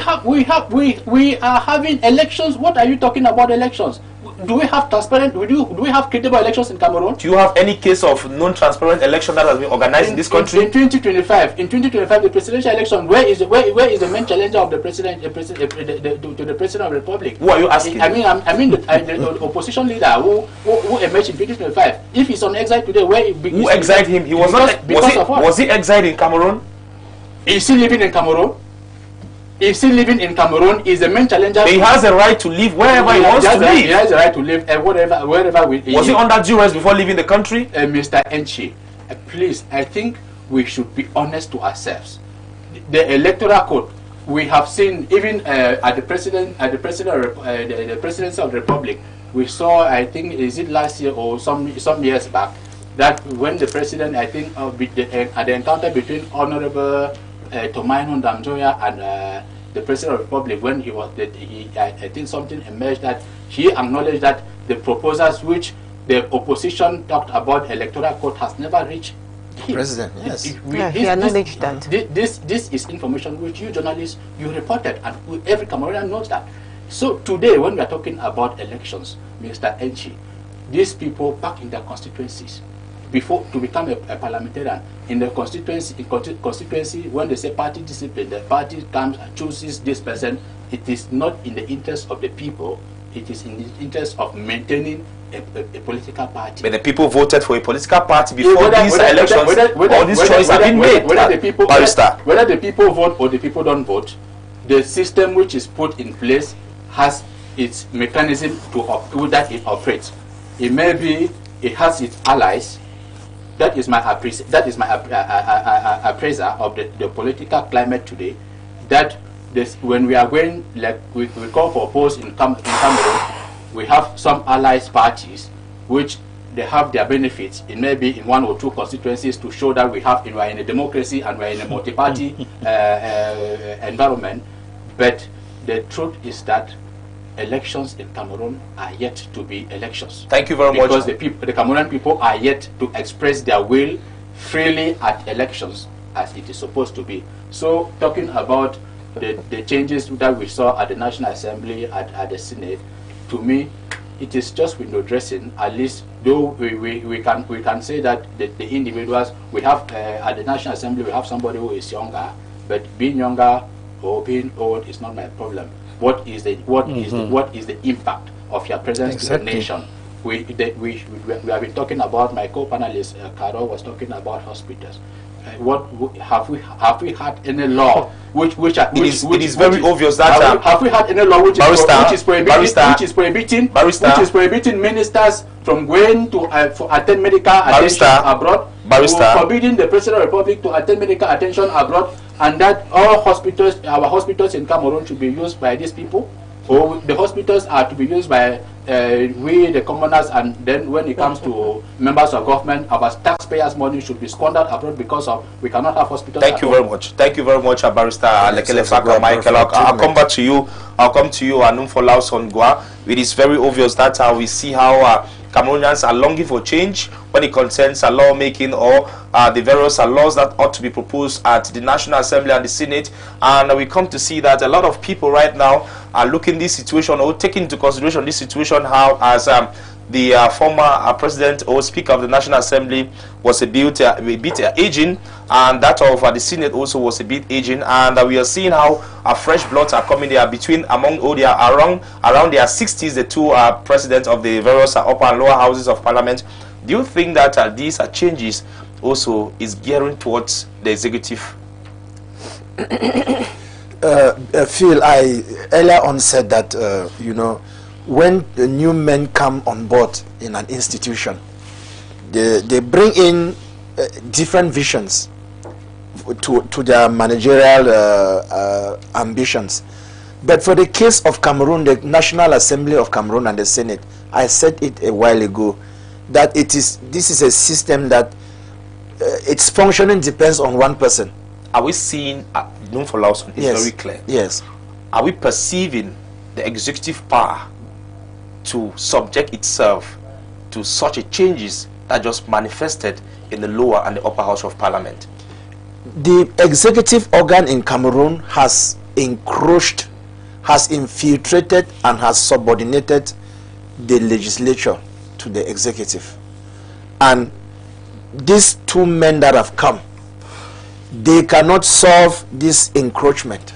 We are having elections. What are you talking about elections? Do we have transparent? Do we have credible elections in Cameroon? Do you have any case of non-transparent election that has been organized in this country? In 2025, the presidential election, where is the main challenger of the president, to the president of the republic? Who are you asking? I mean the opposition leader who emerged in 2025. If he's on exile today, who exiled him? He was not. Was he exiled in Cameroon? Is he living in Cameroon? Is he living in Cameroon? Is the main challenger? He has a right to live wherever he wants to live. He has a right to live wherever. Was he under duress before leaving the country? Mr. Enchi, please, I think we should be honest to ourselves. The electoral code, we have seen even at the presidency of the republic. We saw, I think, is it last year or some years back, that when the president, I think, at the encounter between Honorable Tomaino Ndamjoya and the President of the Republic, when I think something emerged that he acknowledged that the proposals which the opposition talked about electoral code has never reached him. President, yes. He acknowledged that. This is information which you journalists, you reported, and every Cameroonian knows that. So today, when we are talking about elections, Mr. Enchi, these people back in their constituencies, before to become a parliamentarian in the constituency, when they say party discipline, the party comes and chooses this person. It is not in the interest of the people. It is in the interest of maintaining a political party. But the people voted for a political party before these elections. All these choices have been made. Whether the people vote or the people don't vote, the system which is put in place has its mechanism that it operates. It may be it has its allies. That is my appraiser of the political climate today. That when we are going, like we call for polls in Cameroon, we have some allies parties which they have their benefits in maybe in one or two constituencies to show that we are in a democracy and we are in a multi-party environment. But the truth is that elections in Cameroon are yet to be elections. Thank you very much. Because the Cameroonian people are yet to express their will freely at elections as it is supposed to be. So talking about the changes that we saw at the National Assembly, at the Senate, to me, it is just window dressing. At least, though we can say that the individuals we have at the National Assembly, we have somebody who is younger, but being younger or being old is not my problem. What is the impact of your presence to the nation? We have been talking about, my co-panelist Carol was talking about hospitals. have we had any law which it is very obvious that have we had any law which is prohibiting ministers from going to attend medical attention abroad, forbidding the President of the Republic to attend medical attention abroad, and that all our hospitals in Cameroon should be used by these people, or the hospitals are to be used by we the commoners, and then when it comes to members of government, our taxpayers' money should be squandered abroad because of we cannot have hospitals. Thank you very much, Barrister Lekele Faka Michael. I'll come back to you. I'll come to you, Anumfo Lawson Gwa. It is very obvious that we see how Cameroonians are longing for change when it concerns lawmaking or the various laws that ought to be proposed at the National Assembly and the Senate. And we come to see that a lot of people right now are looking this situation or taking into consideration this situation how as the former president or speaker of the National Assembly was a bit aging, and that of the Senate also was a bit aging, and we are seeing how fresh bloods are coming there between among all their around their 60s, the two presidents of the various upper and lower houses of parliament. Do you think that these changes also is gearing towards the executive? Phil, I earlier on said that you know, when the new men come on board in an institution, they bring in different visions to their managerial ambitions. But for the case of Cameroon, the National Assembly of Cameroon and the Senate, I said it a while ago that this is a system that its functioning depends on one person. Are we seeing Numfo Lawson is very clear? Yes. Are we perceiving the executive power to subject itself to such a changes that just manifested in the lower and the upper house of parliament? The executive organ in Cameroon has encroached, has infiltrated, and has subordinated the legislature to the executive. And these two men that have come, they cannot solve this encroachment.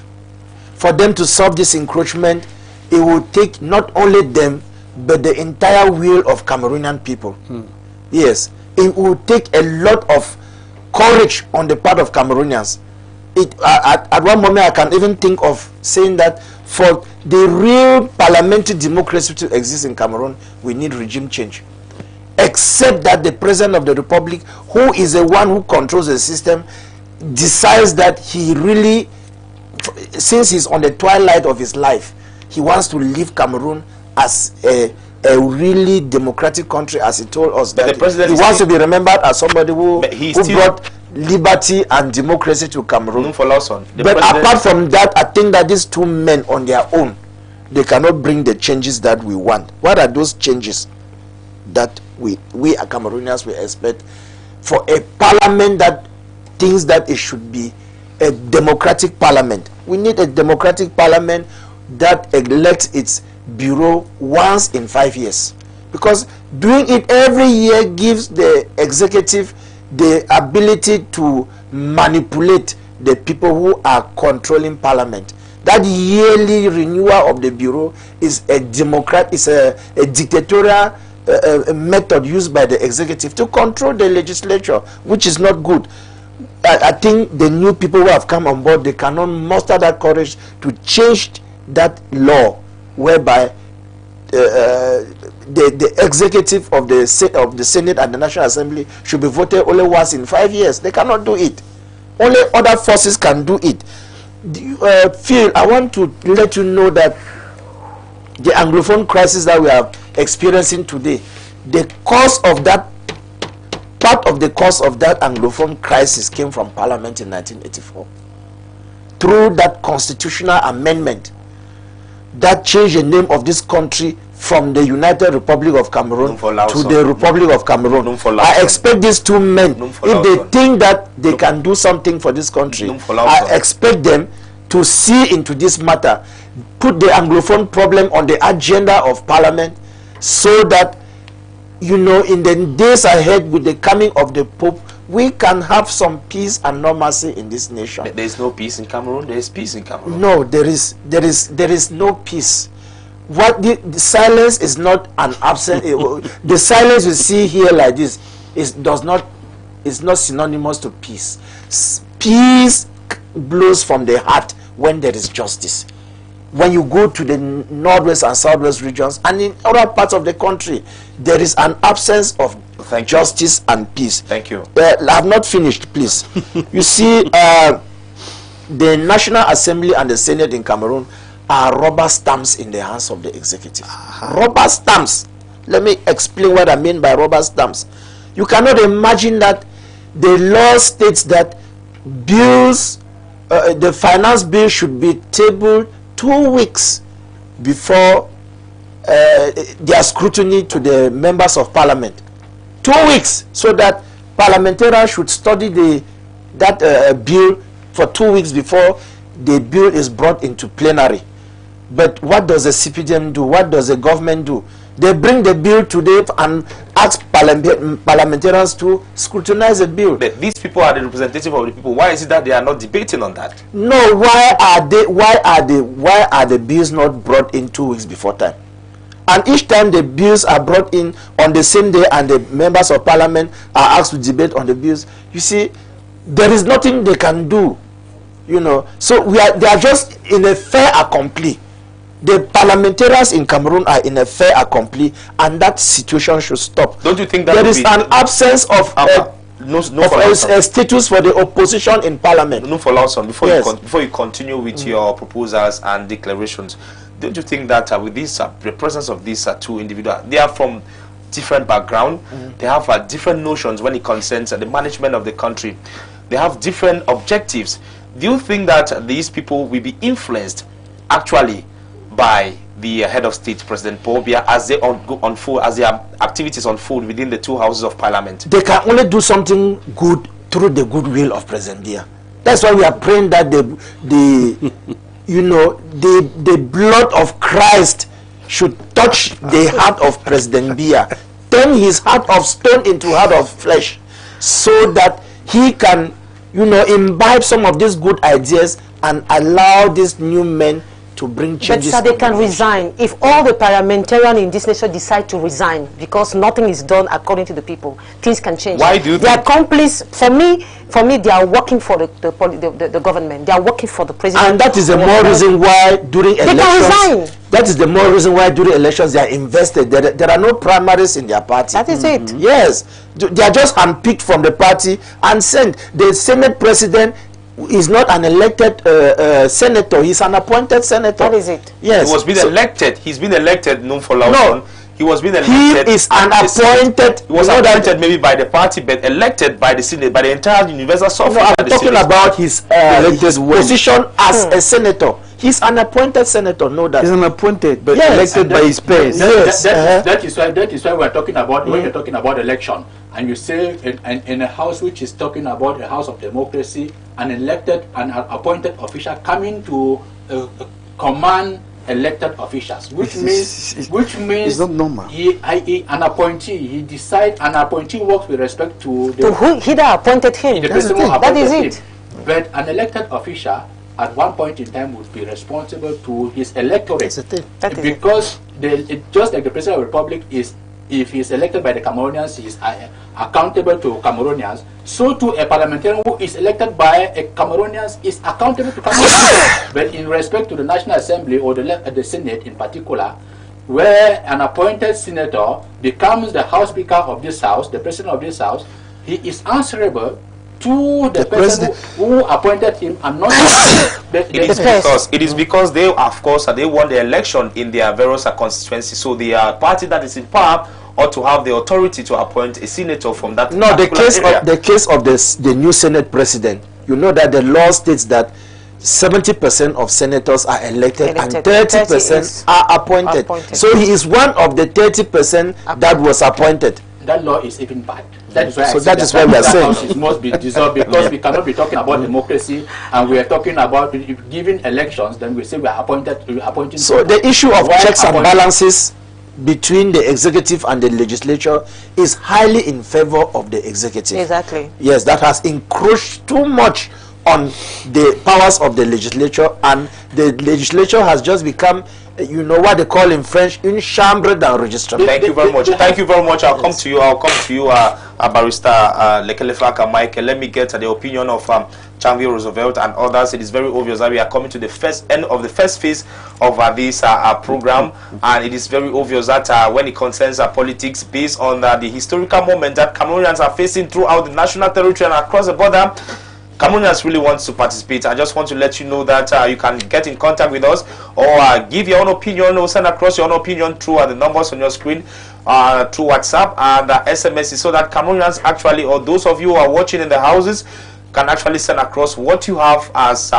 For them to solve this encroachment, it will take not only them, but the entire will of Cameroonian people. Yes, it will take a lot of courage on the part of Cameroonians. At one moment, I can even think of saying that for the real parliamentary democracy to exist in Cameroon, we need regime change. Except that the President of the Republic, who is the one who controls the system, decides that he really, since he's on the twilight of his life, he wants to leave Cameroon as a really democratic country, as he told us. But that he wants to be remembered as somebody who brought liberty and democracy to Cameroon. But apart from that, I think that these two men on their own, they cannot bring the changes that we want. What are those changes that we as Cameroonians will expect for a parliament that thinks that it should be a democratic parliament? We need a democratic parliament that elects its bureau once in 5 years, because doing it every year gives the executive the ability to manipulate the people who are controlling parliament. That yearly renewal of the bureau is a dictatorial method used by the executive to control the legislature, which is not good. I think the new people who have come on board, they cannot muster that courage to change that law whereby the executive of the Senate and the National Assembly should be voted only once in 5 years. They cannot do it. Only other forces can do it. Phil, I want to let you know that the Anglophone crisis that we are experiencing today, the cause of that, part of the cause of that Anglophone crisis came from Parliament in 1984. Through that constitutional amendment that changed the name of this country from the United Republic of Cameroon to the Republic of Cameroon. I expect these two men, if they think that they can do something for this country, I expect them to see into this matter, put the Anglophone problem on the agenda of Parliament, so that, you know, in the days ahead with the coming of the Pope, we can have some peace and normalcy in this nation. There is no peace in Cameroon. There is peace in Cameroon. No, there is no peace. What the silence is not an absence. The silence you see here like this does not is not synonymous to peace. Peace blows from the heart when there is justice. When you go to the northwest and southwest regions and in other parts of the country, there is an absence of justice and peace. Thank you. I have not finished, please. You see, the National Assembly and the Senate in Cameroon are rubber stamps in the hands of the executive. Rubber stamps. Let me explain what I mean by rubber stamps. You cannot imagine that the law states that bills, the finance bill should be tabled 2 weeks before their scrutiny to the members of parliament. 2 weeks, so that parliamentarians should study that bill for 2 weeks before the bill is brought into plenary. But what does the CPDM do? What does the government do? They bring the bill today and ask parliamentarians to scrutinize the bill. But these people are the representative of the people. Why is it that they are not debating on that? No, why are the bills not brought in 2 weeks before time? And each time the bills are brought in on the same day and the members of parliament are asked to debate on the bills, you see, there is nothing they can do, you know. So they are just in a fait accompli. The parliamentarians in Cameroon are in a fait accompli, and that situation should stop. Don't you think that there is an absence of a status for the opposition in parliament? No, for Lawson, before you continue with your proposals and declarations, don't you think that with this the presence of these two individuals, they are from different background, they have different notions when it concerns the management of the country, they have different objectives. Do you think that these people will be influenced actually by the head of state, President Paul Biya, as they unfold, as their activities unfold within the two houses of parliament? They can only do something good through the goodwill of President Biya. That's why we are praying that the blood of Christ should touch the heart of President Biya, turn his heart of stone into heart of flesh, so that he can, imbibe some of these good ideas and allow these new men to bring changes. But sir, they can resign. If all the parliamentarians in this nation decide to resign because nothing is done according to the people, things can change. Why do you think? Accomplice, for me, they are working for the government. They are working for the president. And that is the more reason why during elections, they can resign. That is the more reason why during elections they are invested. There are no primaries in their party. That is it. Yes. They are just handpicked from the party and sent. The Senate president is not an elected senator. He's an appointed senator. That is it. Yes. He was being elected. He's been elected. No, for Lawson. No. He was being elected. He is an appointed. He was appointed maybe by the party, but elected by the Senate, by the entire universal suffrage. No, I'm talking about his position as a senator. He's an appointed senator. No, that he's an appointed, but yes, elected by his peers. Yes. That is why we're talking about when you're talking about election, and you say in a house which is talking about a house of democracy, an elected and appointed official coming to command elected officials, which means it's not normal. An appointee, he decides, an appointee works with respect to who he that appointed him. The person who appointed that is him. it. But an elected official at one point in time would be responsible to his electorate, because just like the president of the republic is, if he is elected by the Cameroonians, he is accountable to Cameroonians. So too a parliamentarian who is elected by a Cameroonians is accountable to Cameroonians. But in respect to the National Assembly or the Senate in particular, where an appointed senator becomes the House Speaker of this House, the President of this House, he is answerable to the person who appointed him and not it is because they, of course, they won the election in their various constituencies. So the party that is in power ought to have the authority to appoint a senator from that. No, the case of the new Senate president, you know that the law states that 70% of senators are elected and 30% are appointed. So he is one of the 30% that was appointed. That law is even bad. That is why that is why we are saying it must be dissolved, because we cannot be talking about democracy and we are talking about giving elections. Then we say we are appointing. So the issue of checks and balances between the executive and the legislature is highly in favor of the executive. Exactly. Yes, that has encroached too much on the powers of the legislature, and the legislature has just become, you know what they call in French, une chambre d'enregistrement. Thank you very much. Thank you very much. I'll come to you. Barrister Lekelefaka Michael. Let me get the opinion of Chanvi Roosevelt and others. It is very obvious that we are coming to the first end of the first phase of this program, and it is very obvious that when it concerns politics, based on the historical moment that Cameroonians are facing throughout the national territory and across the border, Cameroonians really wants to participate. I just want to let you know that you can get in contact with us, or give your own opinion, or send across your own opinion through the numbers on your screen, through WhatsApp and SMS, so that Cameroonians actually, or those of you who are watching in the houses, can actually send across what you have as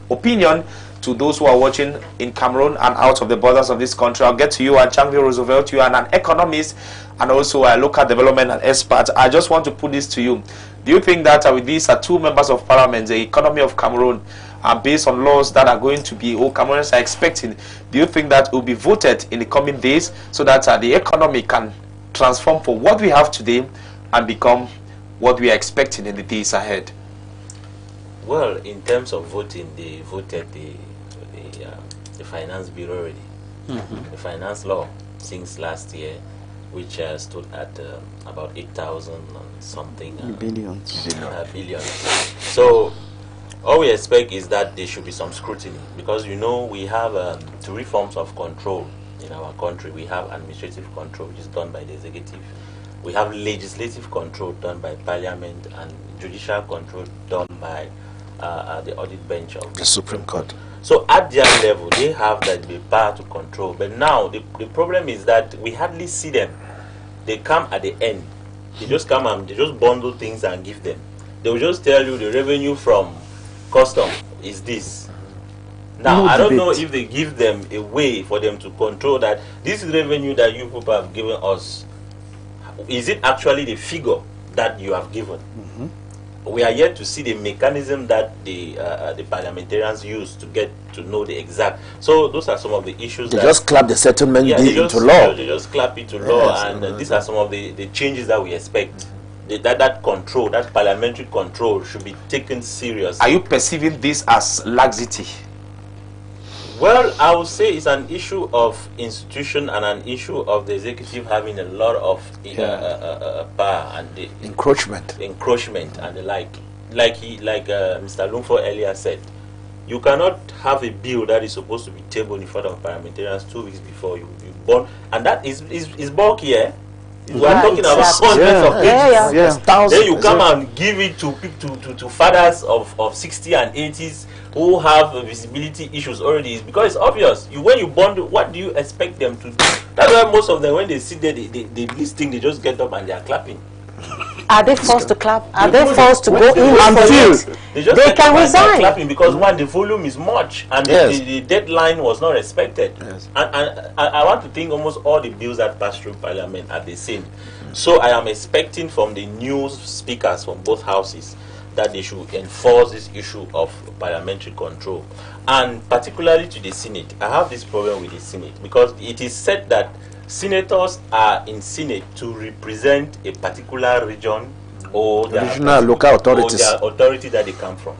opinion to those who are watching in Cameroon and out of the borders of this country. I'll get to you, and Chanvi Roosevelt. You are an economist and also a local development and expert. I just want to put this to you. Do you think that with these two members of parliament, the economy of Cameroon, based on laws that are going to be, or Cameroonians are expecting, do you think that will be voted in the coming days so that the economy can transform for what we have today and become what we are expecting in the days ahead? Well, in terms of voting, they voted the finance bureau already. The finance law since last year, which stood at about 8,000 something billions. So all we expect is that there should be some scrutiny, because you know we have three forms of control in our country. We have administrative control, which is done by the executive. We have legislative control done by parliament, and judicial control done by the audit bench of the Supreme Court. So at their level, they have the power to control. But now the problem is that we hardly see them. They come at the end. They just come and they just bundle things and give them. They will just tell you the revenue from custom is this. Now, I don't know if they give them a way for them to control that this revenue that you people have given us, is it actually the figure that you have given? We are yet to see the mechanism that the parliamentarians use to get to know the exact. So those are some of the issues. They just clap the settlement deed into law. They just clap it to law, and these are some of the changes that we expect. That control, that parliamentary control, should be taken seriously. Are you perceiving this as laxity? Well, I would say it's an issue of institution and an issue of the executive having a lot of power and the encroachment and the like Mr. Lumfo earlier said. You cannot have a bill that is supposed to be tabled in front of parliamentarians 2 weeks before you born, and that is bulky. We are talking about hundreds of pages. Then you come and give it to fathers of 60 and 80s who have visibility issues already. Because it's obvious. When you bond, what do you expect them to do? That's why most of them, when they sit there, they listen, they just get up and they are clapping. Are they forced to clap? Are they forced to go in until they can resign? Clapping because one, the volume is much, and the deadline was not respected. And I want to think almost all the bills that pass through Parliament are the same. So I am expecting from the new speakers from both houses that they should enforce this issue of parliamentary control, and particularly to the Senate. I have this problem with the Senate because it is said that senators are in Senate to represent a particular region or the regional local authorities, or the authority that they come from,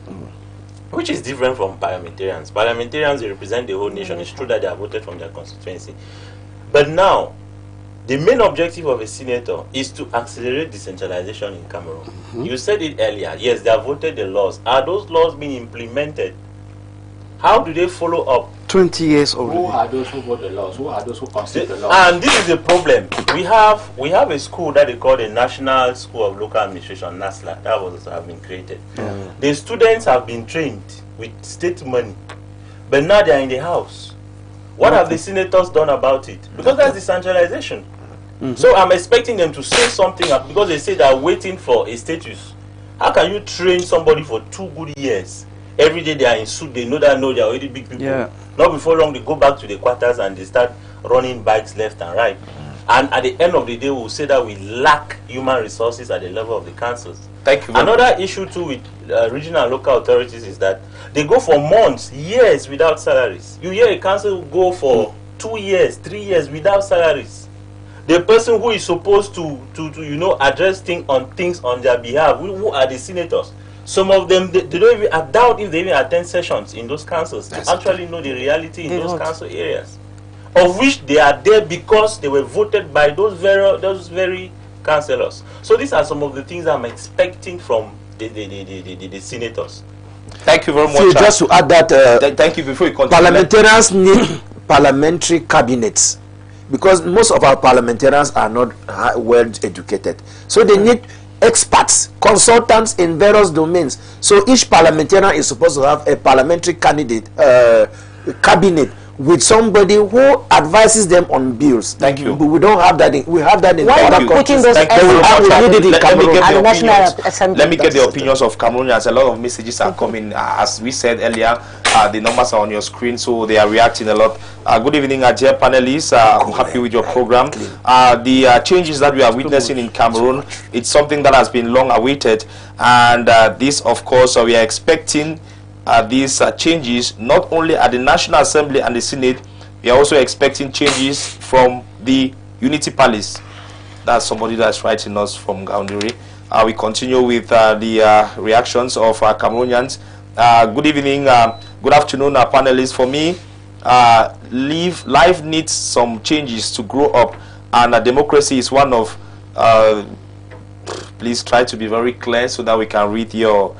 which is different from parliamentarians. Parliamentarians, they represent the whole nation. It's true that they are voted from their constituency, but now the main objective of a senator is to accelerate decentralization in Cameroon. You said it earlier. Yes, they have voted the laws. Are those laws being implemented? How do they follow up? 20 years already. Who are those who vote the laws? Who are those who constitute the laws? And this is the problem. We have a school that they call the National School of Local Administration, NASLA. That was have been created. The students have been trained with state money, but now they are in the house. What have the senators done about it? Because that's decentralization. So I'm expecting them to say something up, because they say they are waiting for a status. How can you train somebody for 2 good years? Every day they are in suit, they know they are already big people. Not before long they go back to the quarters and they start running bikes left and right. And at the end of the day, we'll say that we lack human resources at the level of the councils. Thank you. Another issue too with regional and local authorities is that they go for months, years without salaries. You hear a council go for 2 years, 3 years without salaries. The person who is supposed to address things on their behalf, who are the senators, Some of them, they don't even, I doubt if they even attend sessions in those councils to actually know the reality in those council areas, of which they are there because they were voted by those very councillors. So these are some of the things I'm expecting from the senators. Thank you very much. So just to add that, thank you. Before you continue, parliamentarians need parliamentary cabinets, because most of our parliamentarians are not well educated. So they need experts, consultants in various domains. So each parliamentarian is supposed to have a parliamentary candidate cabinet with somebody who advises them on bills. Thank you. But we don't have that. We have that in Why other not countries. putting those Let me get the opinions of Cameroonians. A lot of messages are coming. As we said earlier, the numbers are on your screen, so they are reacting a lot. Good evening, dear panelists. I'm happy with your program. The changes that we are witnessing in Cameroon, it's something that has been long awaited, and this, of course, we are expecting these changes not only at the National Assembly and the Senate. We are also expecting changes from the Unity Palace. That's somebody that's writing us from Gaunduri. We continue with the reactions of Cameroonians. Good evening, good afternoon, panelists. For me, life needs some changes to grow up, and democracy is one of. Please try to be very clear so that we can read your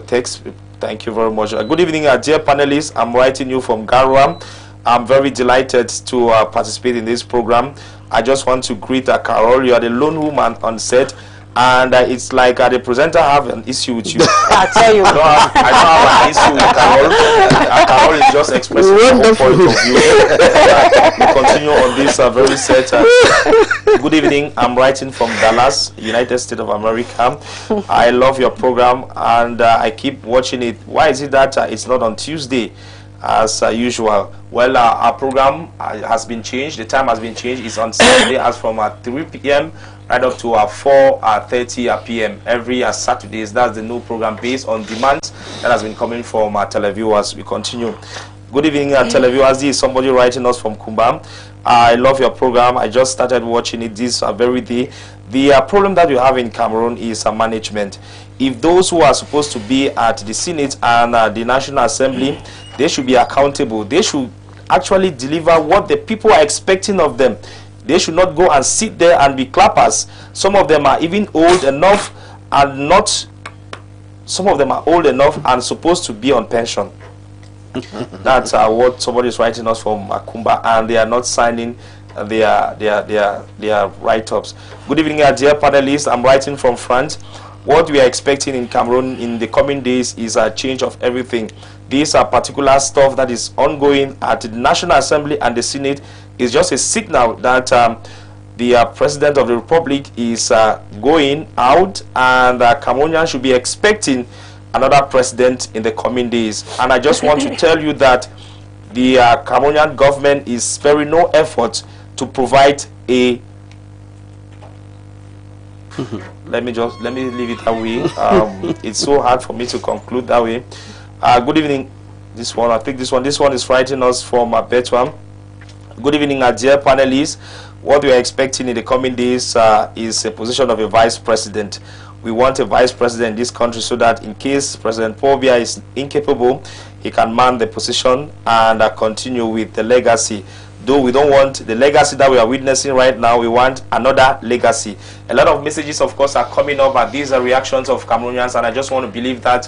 text. Thank you very much. Good evening, dear panelists. I'm writing you from Garua. I'm very delighted to participate in this program. I just want to greet Carol. You are the lone woman on set, and it's like the presenter have an issue with you. I tell you, I don't have an issue with Carol. Carol is just expressing her own point of view. We continue on this very set. Good evening. I'm writing from Dallas, United States of America. I love your program, and I keep watching it. Why is it that it's not on Tuesday as usual? Well, our program has been changed. The time has been changed. It's on Saturday as from 3 p.m. right up to 4:30 p.m. every Saturdays. That's the new program based on demands that has been coming from televiewers. We continue. Good evening, televiewers. This is somebody writing us from Kumba. I love your program. I just started watching it this very day. The problem that you have in Cameroon is management. If those who are supposed to be at the Senate and the National Assembly, they should be accountable. They should actually deliver what the people are expecting of them. They should not go and sit there and be clappers. Some of them are even old enough and not. Some of them are old enough and supposed to be on pension. That's what somebody is writing us from Kumba, and they are not signing their write-ups. Good evening, dear panelists. I'm writing from France. What we are expecting in Cameroon in the coming days is a change of everything. These are particular stuff that is ongoing at the National Assembly and the Senate is just a signal that the President of the Republic is going out, and Cameroonians should be expecting another president in the coming days. And I just want to tell you that the Cameroonian government is sparing no effort to provide a let me leave it that way. It's so hard for me to conclude that way. Good evening. This one is writing us from Betwam. Good evening, dear panelists. What we are expecting in the coming days is a position of a vice president. We want a vice president in this country so that in case President Paul Biya is incapable, he can man the position and continue with the legacy. Though we don't want the legacy that we are witnessing right now, we want another legacy. A lot of messages, of course, are coming up, and these are reactions of Cameroonians, and I just want to believe that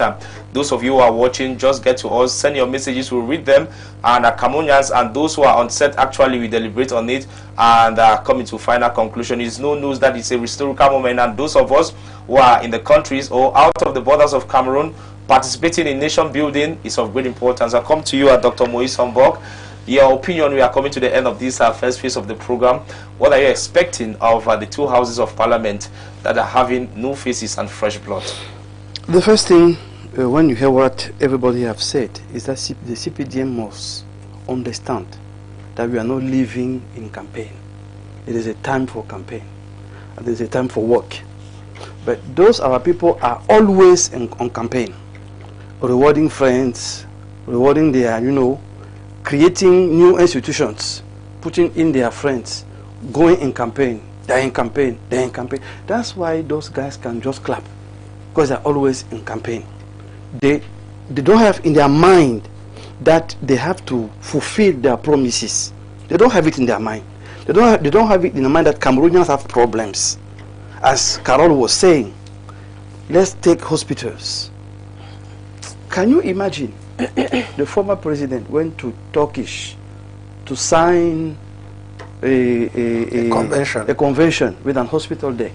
those of you who are watching, just get to us, send your messages, we'll read them, and Cameroonians and those who are on set, actually, we deliberate on it and come into final conclusion. It's no news that it's a historical moment, and those of us who are in the countries or out of the borders of Cameroon, participating in nation building is of great importance. I come to you at Dr. Moise Hombok. Your opinion, we are coming to the end of this first phase of the program. What are you expecting of the two houses of parliament that are having new faces and fresh blood? The first thing, when you hear what everybody have said, is that the CPDM must understand that we are not living in campaign. It is a time for campaign, and it is a time for work. But those our people are always on campaign, rewarding friends, rewarding their, creating new institutions, putting in their friends, going in campaign, they're in campaign, they're in campaign. That's why those guys can just clap. because they're always in campaign. They don't have in their mind that they have to fulfill their promises. They don't have it in their mind. They don't have it in their mind that Cameroonians have problems. As Carol was saying, let's take hospitals. Can you imagine the former president went to Turkish to sign a convention with an hospital there,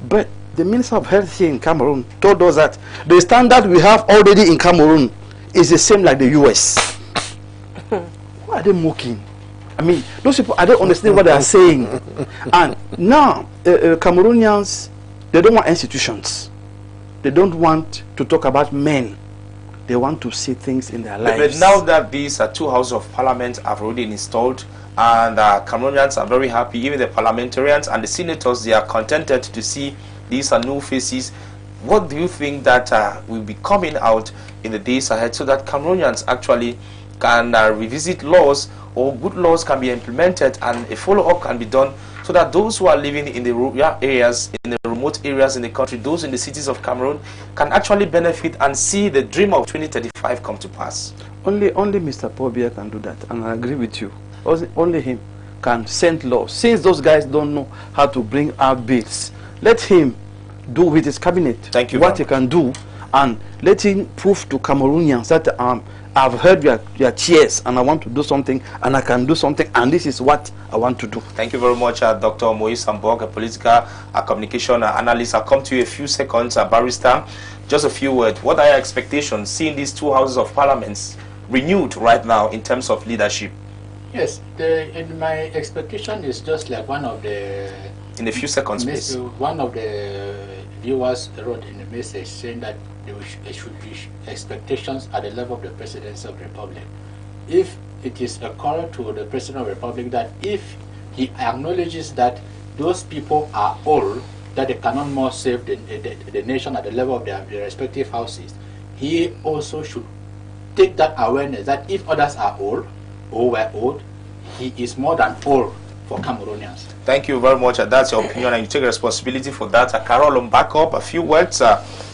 but the Minister of Health here in Cameroon told us that the standard we have already in Cameroon is the same like the US. Why are they mocking? I mean, those people, I don't understand what they are saying. And now, Cameroonians, they don't want institutions. They don't want to talk about men. They want to see things in their lives. But now that these two houses of parliament have already installed, and Cameroonians are very happy, even the parliamentarians and the senators, they are contented to see these are new faces. What do you think that will be coming out in the days ahead so that Cameroonians actually can revisit laws, or good laws can be implemented and a follow-up can be done, so that those who are living in the rural areas, in the remote areas in the country, those in the cities of Cameroon, can actually benefit and see the dream of 2035 come to pass? Only Mr. Paul Biya can do that, and I agree with you. Only him can send laws. Since those guys don't know how to bring out bills, let him do with his cabinet what he can do, and let him prove to Cameroonians that I've heard your cheers and I want to do something, and I can do something, and this is what I want to do. Thank you very much, Dr. Moise Mbok, a political communication analyst. I'll come to you a few seconds, Barrister. Just a few words. What are your expectations seeing these two houses of parliaments renewed right now in terms of leadership? Yes, my expectation is just like one of the... In a few seconds, please. One of the viewers wrote in the message saying that there should be expectations at the level of the Presidency of the Republic. If it is occurring to the President of the Republic that if he acknowledges that those people are old, that they cannot more save the nation at the level of their respective houses, he also should take that awareness that if others are old or were old, he is more than old for Cameroonians. Thank you very much. That's your opinion, and you take responsibility for that. Carol, on back up a few words.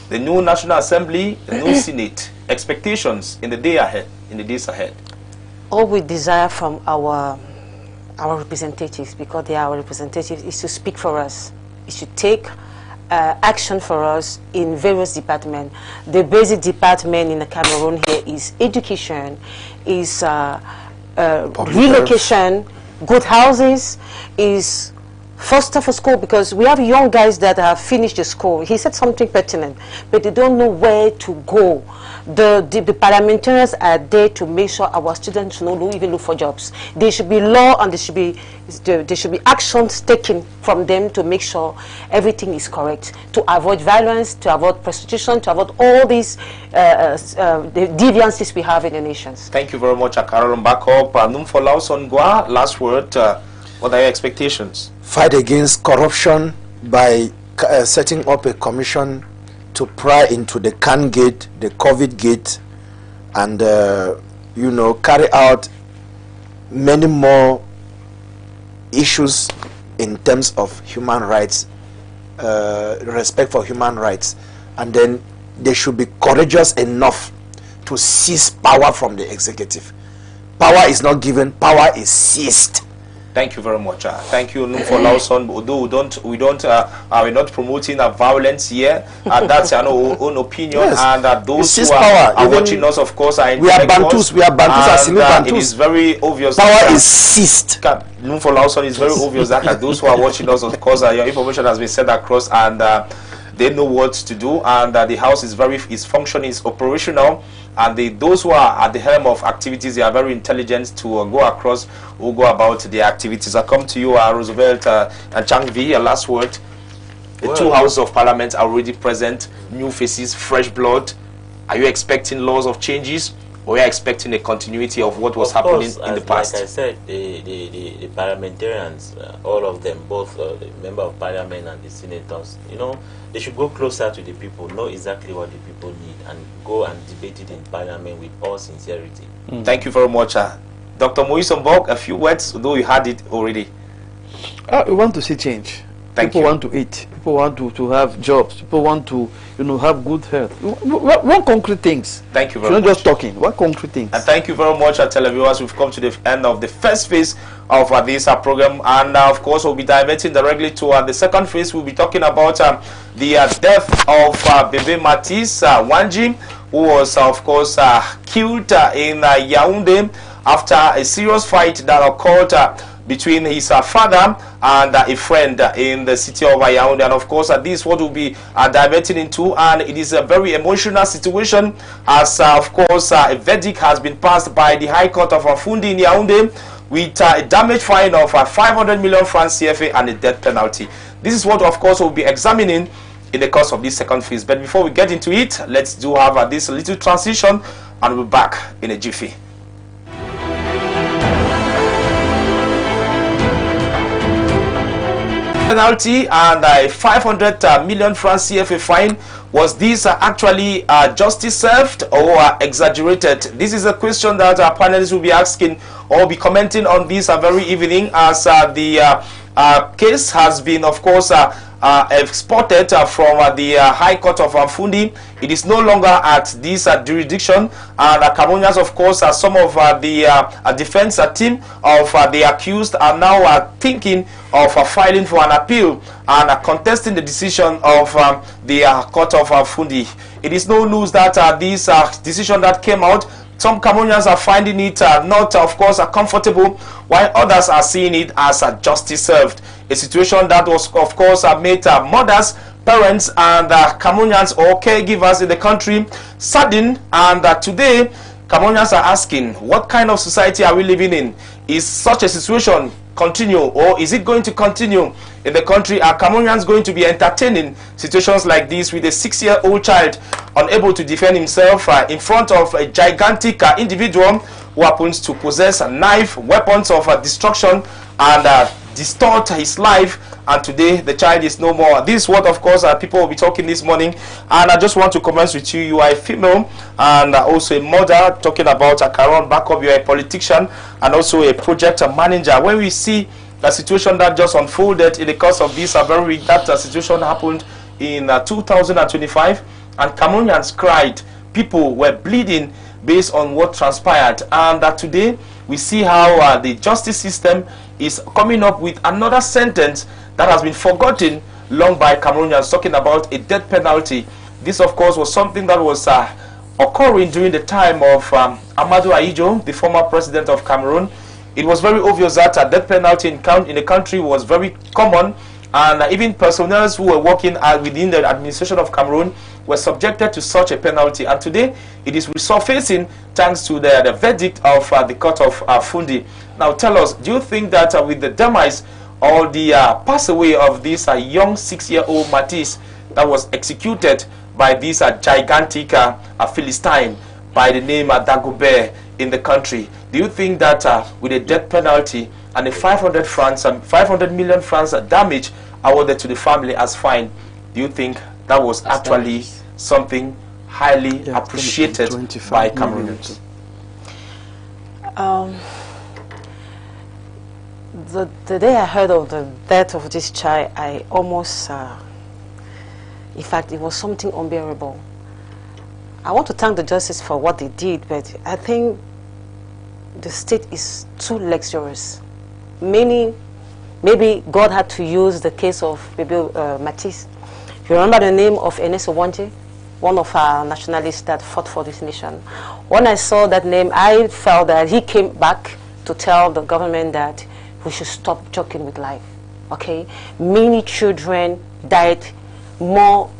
The new National Assembly, the new Senate, expectations in the days ahead. All we desire from our representatives, because they are our representatives, is to speak for us. It should take action for us in various departments. The basic department in the Cameroon here is education, is relocation, good houses, is foster for school, because we have young guys that have finished the school. He said something pertinent, but they don't know where to go. The parliamentarians are there to make sure our students don't even look for jobs. There should be law, and there should be actions taken from them to make sure everything is correct, to avoid violence, to avoid prostitution, to avoid all these the deviances we have in the nations. Thank you very much, Carol. Back up. Last word. What are your expectations? Fight against corruption by setting up a commission to pry into the CAN gate, the COVID gate, and carry out many more issues in terms of human rights, respect for human rights, and then they should be courageous enough to seize power from the executive. Power is not given, power is seized. Thank you very much. Thank you for Lawson. Although we're not promoting violence here, and that's our own opinion. Yes. And those who are watching us, of course, are we are Bantus. We are Bantus. And it is very obvious. Power is seized. For Lawson, it's very obvious that those who are watching us, of course, your information has been sent across, and they know what to do. And the house is functioning, is operational. And those who are at the helm of activities, they are very intelligent to go across or go about their activities. I come to you, Roosevelt and Chang V, a last word. The two houses of parliament are already present, new faces, fresh blood. Are you expecting laws of changes, or are you expecting a continuity of what was happening in the past? Like I said, the parliamentarians, all of them, both the member of parliament and the senators, they should go closer to the people, know exactly what the people need, and go and debate it in parliament with all sincerity. Thank you very much. Dr. Moise Mbok, a few words, though you had it already. We want to see change. People want to eat. People want to have jobs. People want to, have good health. What concrete things? Thank you very much. Not just talking. What concrete things? And thank you very much, televiewers. We've come to the end of the first phase of this program, and of course we'll be diverting directly to the second phase. We'll be talking about the death of Bebe Matisse Wanji, who was of course killed in Yaoundé after a serious fight that occurred between his father and a friend in the city of Yaoundé. And of course this is what we'll be diverting into, and it is a very emotional situation as of course a verdict has been passed by the High Court of Afundi in Yaoundé with a damage fine of 500 million francs CFA and a death penalty. This is what of course we'll be examining in the course of this second phase. But before we get into it, let's do have this little transition, and we'll be back in a jiffy. Penalty and a 500 million francs CFA fine. Was this actually justice served or exaggerated? This is a question that our panelists will be asking or be commenting on this very evening, as the case has been of course exported from the High Court of Afundi. It is no longer at this jurisdiction, and Cameroonians, of course, some of the defense team of the accused are now thinking of filing for an appeal and contesting the decision of the Court of Afundi. It is no news that this decision that came out, some Cameroonians are finding it not, of course, comfortable, while others are seeing it as justice served. A situation that was, of course, made mothers, parents, and Cameroonians or caregivers in the country saddened. And today, Cameroonians are asking, what kind of society are we living in? Is such a situation continue, or is it going to continue in the country? Are Cameroonians going to be entertaining situations like this with a 6-year-old child unable to defend himself in front of a gigantic individual who happens to possess a knife, weapons of destruction, and distort his life? And today the child is no more. This is what of course people will be talking this morning, and I just want to comment with you. You are a female and also a mother, talking about Cameroun backup. You are a politician and also a project manager. When we see the situation that just unfolded in the course of this that situation happened in 2025, and Cameroonians cried, people were bleeding based on what transpired, and that today we see how the justice system is coming up with another sentence that has been forgotten long by Cameroonians, talking about a death penalty. This of course was something that was occurring during the time of Amadou Ahidjo, the former president of Cameroon. It was very obvious that a death penalty in the country was very common, and even personnel who were working within the administration of Cameroon were subjected to such a penalty. And today it is resurfacing thanks to the verdict of the Court of Afundi. Now tell us, do you think that with the demise or the pass away of this young 6-year-old Matisse that was executed by this gigantic Philistine by the name Dagobert in the country, do you think that with a death penalty and a 500 million francs damage awarded to the family as fine, do you think that was actually something highly appreciated by Cameroonians? The day I heard of the death of this child, I almost, in fact, it was something unbearable. I want to thank the justice for what they did, but I think the state is too luxurious. Maybe God had to use the case of Bebe Matisse. You remember the name of Ernest Wanji, one of our nationalists that fought for this nation. When I saw that name, I felt that he came back to tell the government that we should stop joking with life. Okay, many children died. More.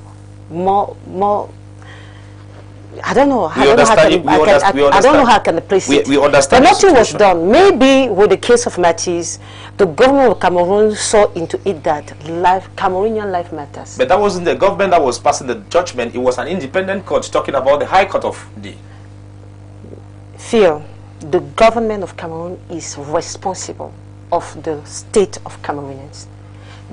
I don't know. I don't know how I can place it. We understand. But nothing was done. Maybe with the case of Matisse, the government of Cameroon saw into it that Cameroonian life matters. But that wasn't the government that was passing the judgment. It was an independent court talking about the High Court of the. Phil, the government of Cameroon is responsible of the state of Cameroonians.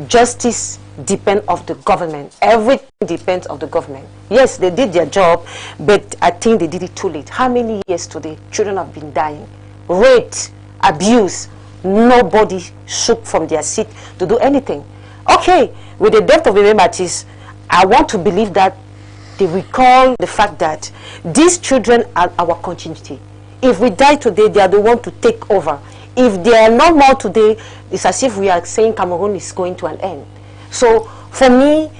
Justice depends on the government. Everything depends on the government. Yes, they did their job, but I think they did it too late. How many years today children have been dying? Raped, abused. Nobody shook from their seat to do anything. Okay, with the death of Bebe Matisse, I want to believe that they recall the fact that these children are our continuity. If we die today, they are the one to take over. If they are not more today, it's as if we are saying Cameroon is going to an end. So for me,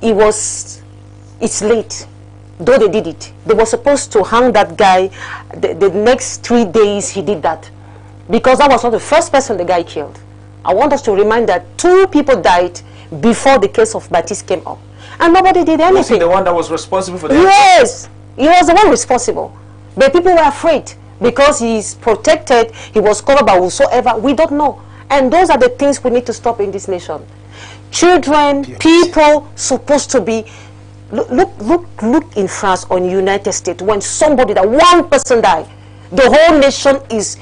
it's late, though they did it. They were supposed to hang that guy the next 3 days he did that. Because that was not the first person the guy killed. I want us to remind that 2 people died before the case of Baptiste came up. And nobody did anything. Was he the one that was responsible for that? Yes, he was the one responsible. But people were afraid because he's protected, he was covered by whosoever, we don't know. And those are the things we need to stop in this nation. Children, people supposed to be, look in France or in the United States, when somebody, that one person died, the whole nation is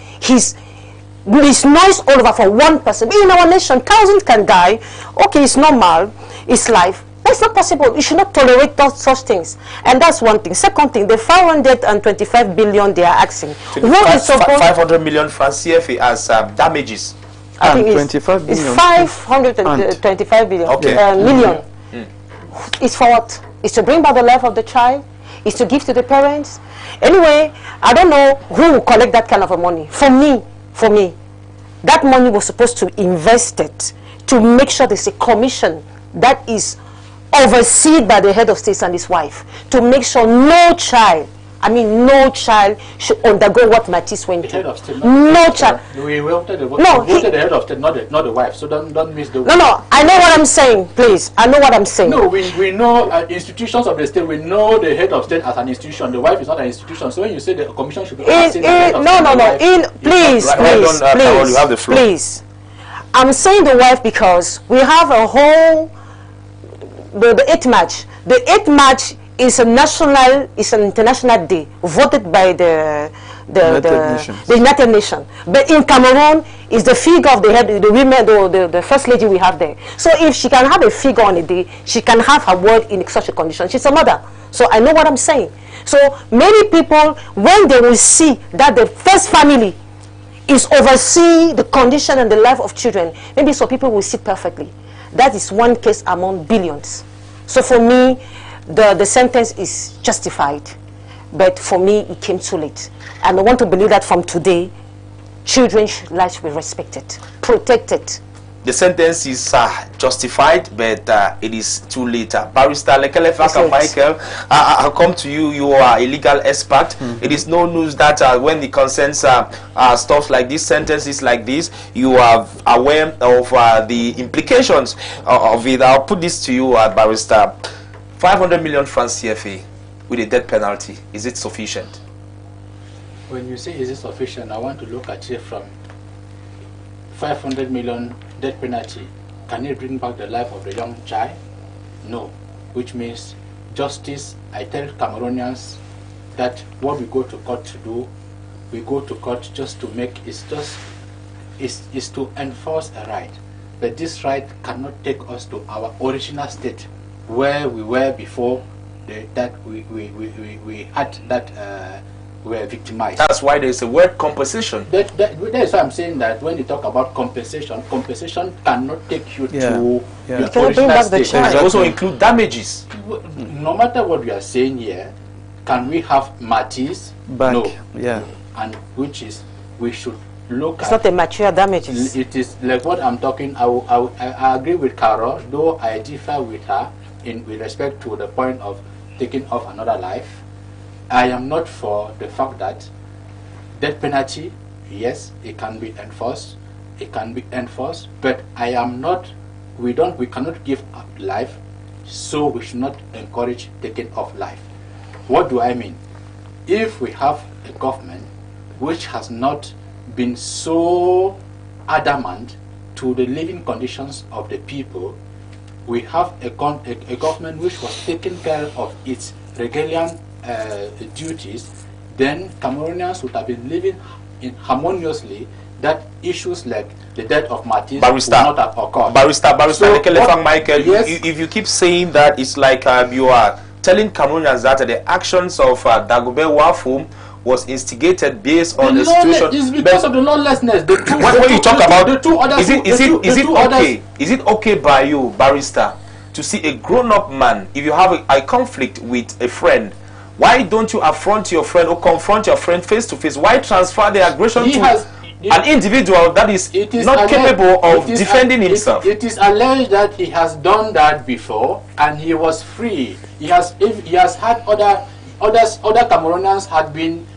noise all over for one person. In our nation, thousands can die. Okay, it's normal, it's life. But it's not possible. You should not tolerate such things. And that's one thing. Second thing, the 525 billion they are asking. What is 500 million francs CFA as damages. I think 25 billion. It's 525 billion. Okay. Million. It's for what? It's to bring back the life of the child. It's to give to the parents. Anyway, I don't know who will collect that kind of money. For me, that money was supposed to invest it to make sure there's a commission that is overseen by the head of state and his wife to make sure no child should undergo what Matisse went through. No child. We voted the head of state, not the wife. So don't miss the. No. I know what I'm saying. Please, I know what I'm saying. No, we know institutions of the state. We know the head of state as an institution. The wife is not an institution. So when you say the commission should be overseen, please. I'm saying the wife because we have a whole. The 8th March. The 8th March is an international day voted by the United Nations. But in Cameroon, is the figure of the head, the women, the first lady we have there. So if she can have a figure on a day, she can have her word in such a condition. She's a mother. So I know what I'm saying. So many people, when they will see that the first family is oversee the condition and the life of children, maybe some people will see perfectly. That is one case among billions. So for me, the sentence is justified. But for me, it came too late. And I want to believe that from today, children's lives will be respected, protected. The sentence is justified, but it is too late. Barrister Lekele Faka Michael, I'll come to you. You are a legal expert. It is no news that when it concerns stuff like this, sentences like this, you are aware of the implications of it. I'll put this to you, Barrister. 500 million francs CFA with a death penalty, is it sufficient? When you say is it sufficient, I want to look at it from 500 million death penalty. Can it bring back the life of the young child? No. Which means justice. I tell Cameroonians that what we go to court to do, we go to court just to make is to enforce a right. But this right cannot take us to our original state where we were before we were victimized. That's why there is a word compensation. That is why I'm saying that when you talk about compensation cannot take you to your original state. It also include damages. No matter what we are saying here, can we have Matisse? Back. No. Yeah. And which is, we should look It's at. not a mature damages. It is like what I'm talking. I agree with Carol, though I differ with her with respect to the point of taking off another life. I am not for the fact that death penalty, yes, it can be enforced. It can be enforced, but I am not. We cannot give up life, so we should not encourage taking off life. What do I mean? If we have a government which has not been so adamant to the living conditions of the people, we have a government which was taking care of its regalian duties, then Cameroonians would have been living harmoniously, that issues like the death of Matisse would not have occurred. Barrister So Michael, yes, if you keep saying that, it's like you are telling Cameroonians that the actions of Dagobert Wafum was instigated based on the situation. It's because of the lawlessness. When you talk about the two others, is it okay by you, barrister, to see a grown-up man, if you have a conflict with a friend, why don't you affront your friend or confront your friend face to face? Why transfer the aggression to an individual that is not capable of defending himself? It is alleged that he has done that before and he was free. He has had other Cameroonians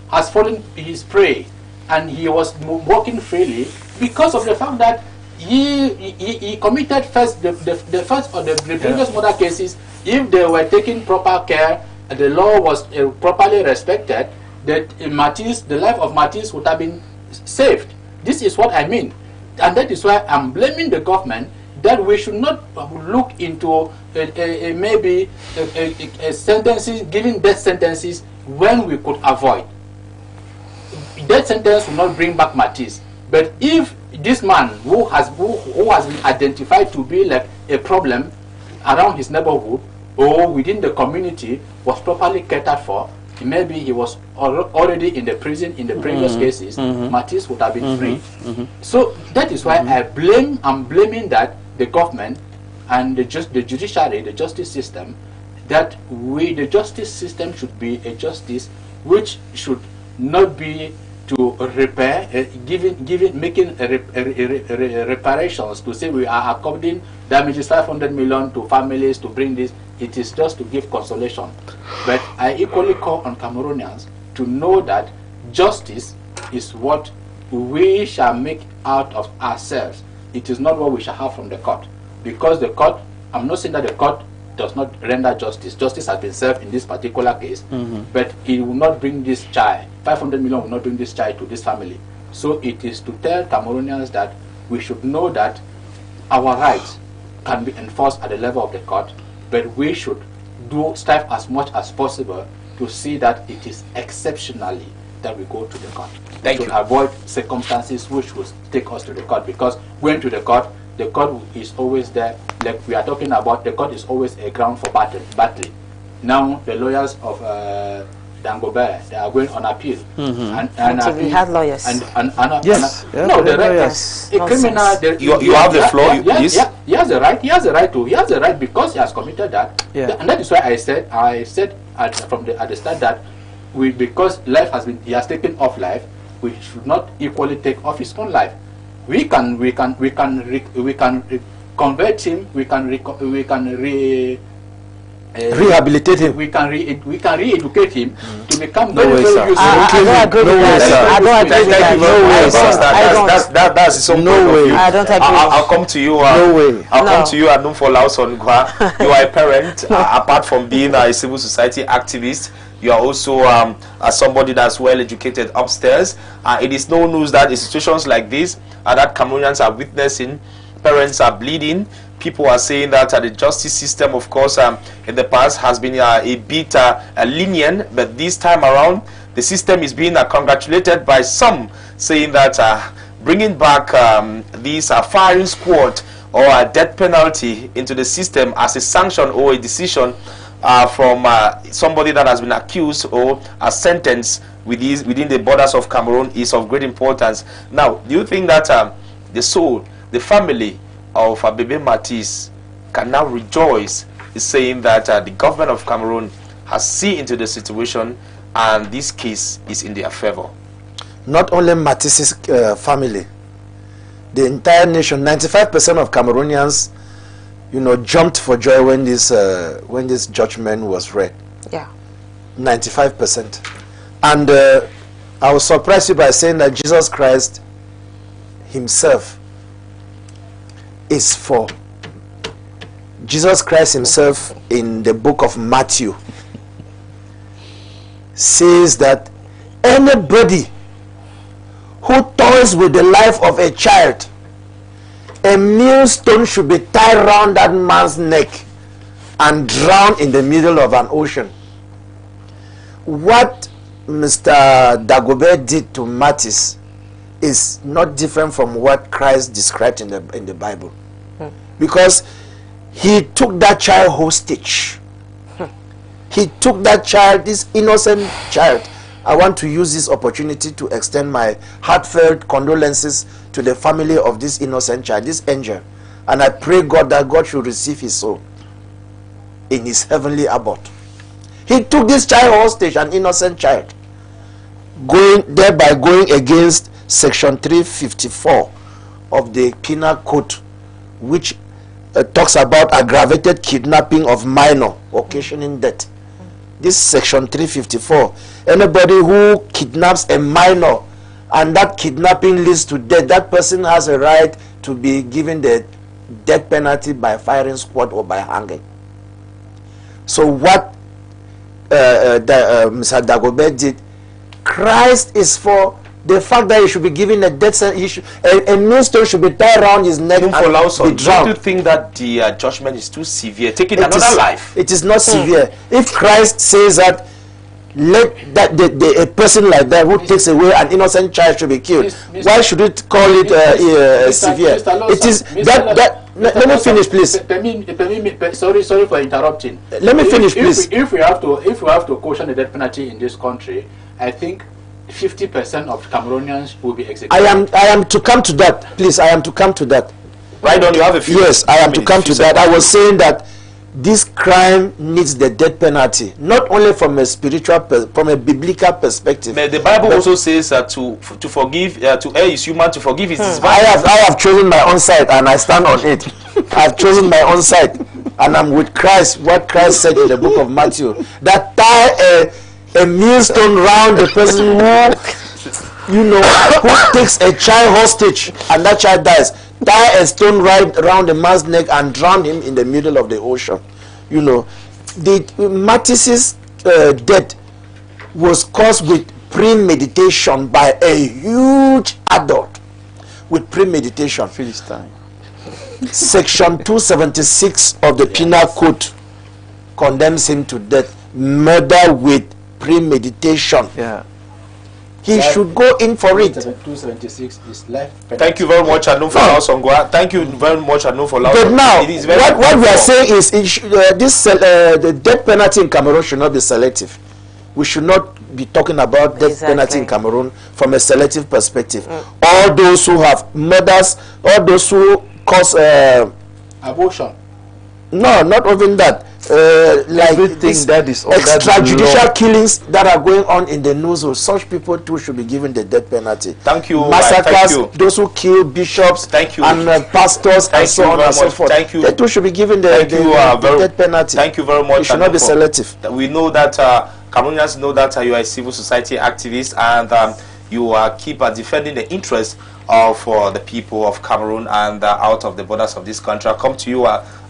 has fallen his prey, and he was walking freely because of the fact that he committed the previous murder cases. If they were taking proper care, the law was properly respected, that the life of Matisse would have been saved. This is what I mean, and that is why I'm blaming the government that we should not look into maybe sentences, giving death sentences when we could avoid. Death sentence will not bring back Matisse. But if this man who has been identified to be like a problem around his neighborhood or within the community was properly catered for, maybe he was already in the prison in the previous cases, Matisse would have been free. So that is why I'm blaming that the government and the judiciary, the justice system, that the justice system should be a justice which should not be to repair, making reparations to say we are according damages 500 million to families to bring this. It is just to give consolation. But I equally call on Cameroonians to know that justice is what we shall make out of ourselves. It is not what we shall have from the court. Because the court, I'm not saying that the court does not render justice. Justice has been served in this particular case, but it will not bring this child, 500 million will not bring this child to this family. So it is to tell Cameroonians that we should know that our rights can be enforced at the level of the court, but we should strive as much as possible to see that it is exceptionally that we go to the court. Thank you. To avoid circumstances which will take us to the court, because going to the court is always there. Like we are talking about, the court is always a ground for battling. Now the lawyers of Dagobert, they are going on appeal. We had lawyers. No, the right. A criminal. You have the floor. He has the right. He has the right to. He has the right because he has committed that. And that is why I said at the start that because he has taken off life, we should not equally take off his own life. We can convert him. We can rehabilitate him. We can re-educate him to become very useful. I don't agree with that. I don't agree with that. That's so no way. I don't agree. I'll come to you. No way. Come to you. Adum for Laos on Gwa. You are a parent. Apart from being a civil society activist, you are also somebody that's well educated upstairs. It is no news that in situations like this that Cameroonians are witnessing, parents are bleeding. People are saying that the justice system, of course, in the past has been a bit lenient, but this time around, the system is being congratulated by some, saying that bringing back this firing squad or a death penalty into the system as a sanction or a decision from somebody that has been accused or a sentence within the borders of Cameroon is of great importance. Now, do you think that the family of Bebe Matisse can now rejoice, saying that the government of Cameroon has seen into the situation and this case is in their favor? Not only Matisse's family, the entire nation, 95% of Cameroonians, jumped for joy when this judgment was read. Yeah. 95%. And I will surprise you by saying that Jesus Christ himself is for. Jesus Christ himself in the book of Matthew says that anybody who toys with the life of a child, a millstone should be tied around that man's neck and drowned in the middle of an ocean. What Mr. Dagobert did to Matisse is not different from what Christ described in the Bible, because he took that child hostage He took that child, this innocent child. I want to use this opportunity to extend my heartfelt condolences to the family of this innocent child, this angel. And I pray God that God should receive his soul in his heavenly abode. He took this child hostage, an innocent child, thereby going against section 354 of the Penal Code, which talks about aggravated kidnapping of minor occasioning death. This section 354, anybody who kidnaps a minor and that kidnapping leads to death, that person has a right to be given the death penalty by firing squad or by hanging. So what Mr. Dagobert did, Christ is for the fact that he should be given a death sentence. A millstone should be tied around his neck and be drowned. Don't you think that the judgment is too severe, taking another life? It is not severe. If Christ says that let that a person like that who takes away an innocent child should be killed, why should it call it severe? It is that. Let me finish, please. Sorry for interrupting. Let me finish, please. If we have to caution the death penalty in this country, I think 50% of Cameroonians will be executed. I am to come to that, please. I am to come to that. Right on, you have a few. Yes, I am to come to that. I was saying that this crime needs the death penalty, not only from a spiritual, from a biblical perspective. The Bible also says to forgive, to err is human, to forgive is divine. I have chosen my own side and I stand on it. I have chosen my own side and I'm with Christ. What Christ said in the book of Matthew, that tie a millstone round the person who takes a child hostage and that child dies. Tie a stone right around the man's neck and drown him in the middle of the ocean. The Matthew's death was caused with premeditation by a huge adult with premeditation. Philistine. Section 276 of the Penal Code condemns him to death. Murder with premeditation. Yeah. He should go in for it. 276 is life penalty. Thank you very much, Anu, for Songwa. Thank you very much, Anu, for But now, what we are saying is the death penalty in Cameroon should not be selective. We should not be talking about death penalty in Cameroon from a selective perspective. All those who have murders, all those who cause abortion. No, not even that. Like everything that is extrajudicial killings that are going on in the news, such people too should be given the death penalty. Thank you. Massacres, thank you. those who kill bishops and pastors and so on and so forth. Thank you. They too should be given the death penalty. Thank you very much. It should not be selective. We know that Cameroonians know that you are a civil society activist and you keep defending the interests of the people of Cameroon and out of the borders of this country. I'll come to you,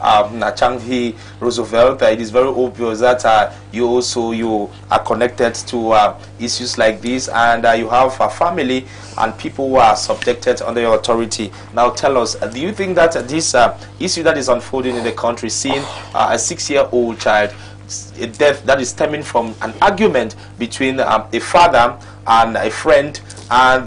Nachangvi Roosevelt. It is very obvious that you are connected to issues like this, and you have a family and people who are subjected under your authority. Now tell us, do you think that this issue that is unfolding in the country, seeing a 6-year-old child, a death that is stemming from an argument between a father and a friend, and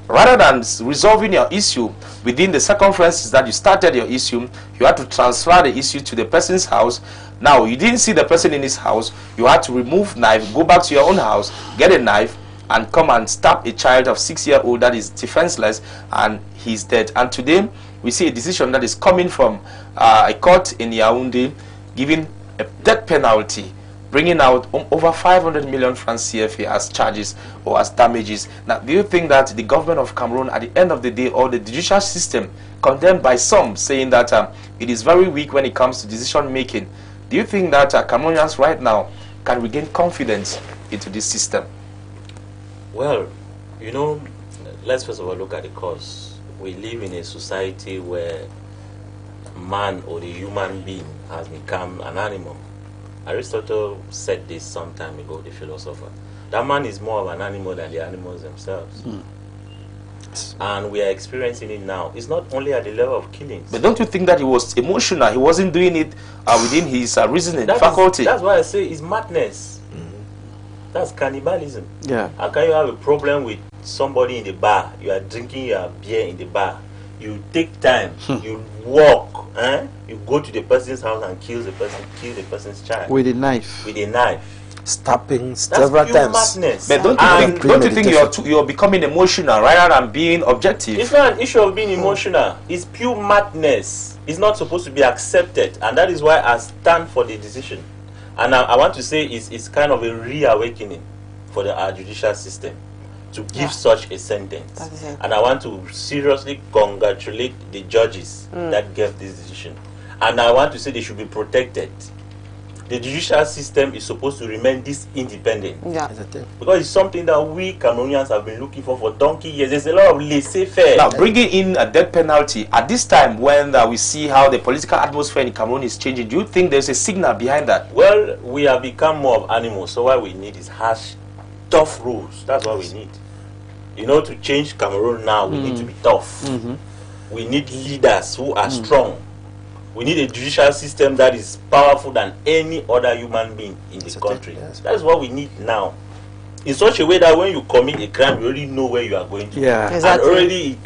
rather than resolving your issue within the circumstances that you started your issue, you had to transfer the issue to the person's house. Now you didn't see the person in his house, you had to remove knife, go back to your own house, get a knife and come and stab a child of 6-year-old that is defenseless, and he's dead. And today we see a decision that is coming from a court in Yaoundé giving a death penalty, bringing out over 500 million francs CFA as charges or as damages. Now, do you think that the government of Cameroon, at the end of the day, or the judicial system, condemned by some, saying that it is very weak when it comes to decision making, do you think that Cameroonians right now can regain confidence into this system? Well, let's first of all look at the cause. We live in a society where man or the human being has become an animal. Aristotle said this some time ago, the philosopher. That man is more of an animal than the animals themselves. And we are experiencing it now. It's not only at the level of killings. But don't you think that he was emotional? He wasn't doing it within his reasoning faculty. That's why I say it's madness. That's cannibalism. Yeah. How can you have a problem with somebody in the bar? You are drinking your beer in the bar. You take time, you walk, you go to the person's house and kill the person's child. With a knife. With a knife. Stabbing several times. Madness. But don't you think you're becoming emotional rather than being objective? It's not an issue of being emotional. It's pure madness. It's not supposed to be accepted, and that is why I stand for the decision. And I want to say it's kind of a reawakening for our judicial system to give such a sentence. And I want to seriously congratulate the judges that gave this decision. And I want to say they should be protected. The judicial system is supposed to remain this independent. Because it's something that we Cameroonians have been looking for donkey years. There's a lot of laissez-faire. Now, bringing in a death penalty at this time when we see how the political atmosphere in Cameroon is changing, do you think there's a signal behind that? Well, we have become more of animals, so what we need is harsh, tough rules. That's what we need. You know, to change Cameroon now, we need to be tough. We need leaders who are strong. We need a judicial system that is powerful than any other human being in the country. That's what we need now. In such a way that when you commit a crime, you already know where you are going to. And already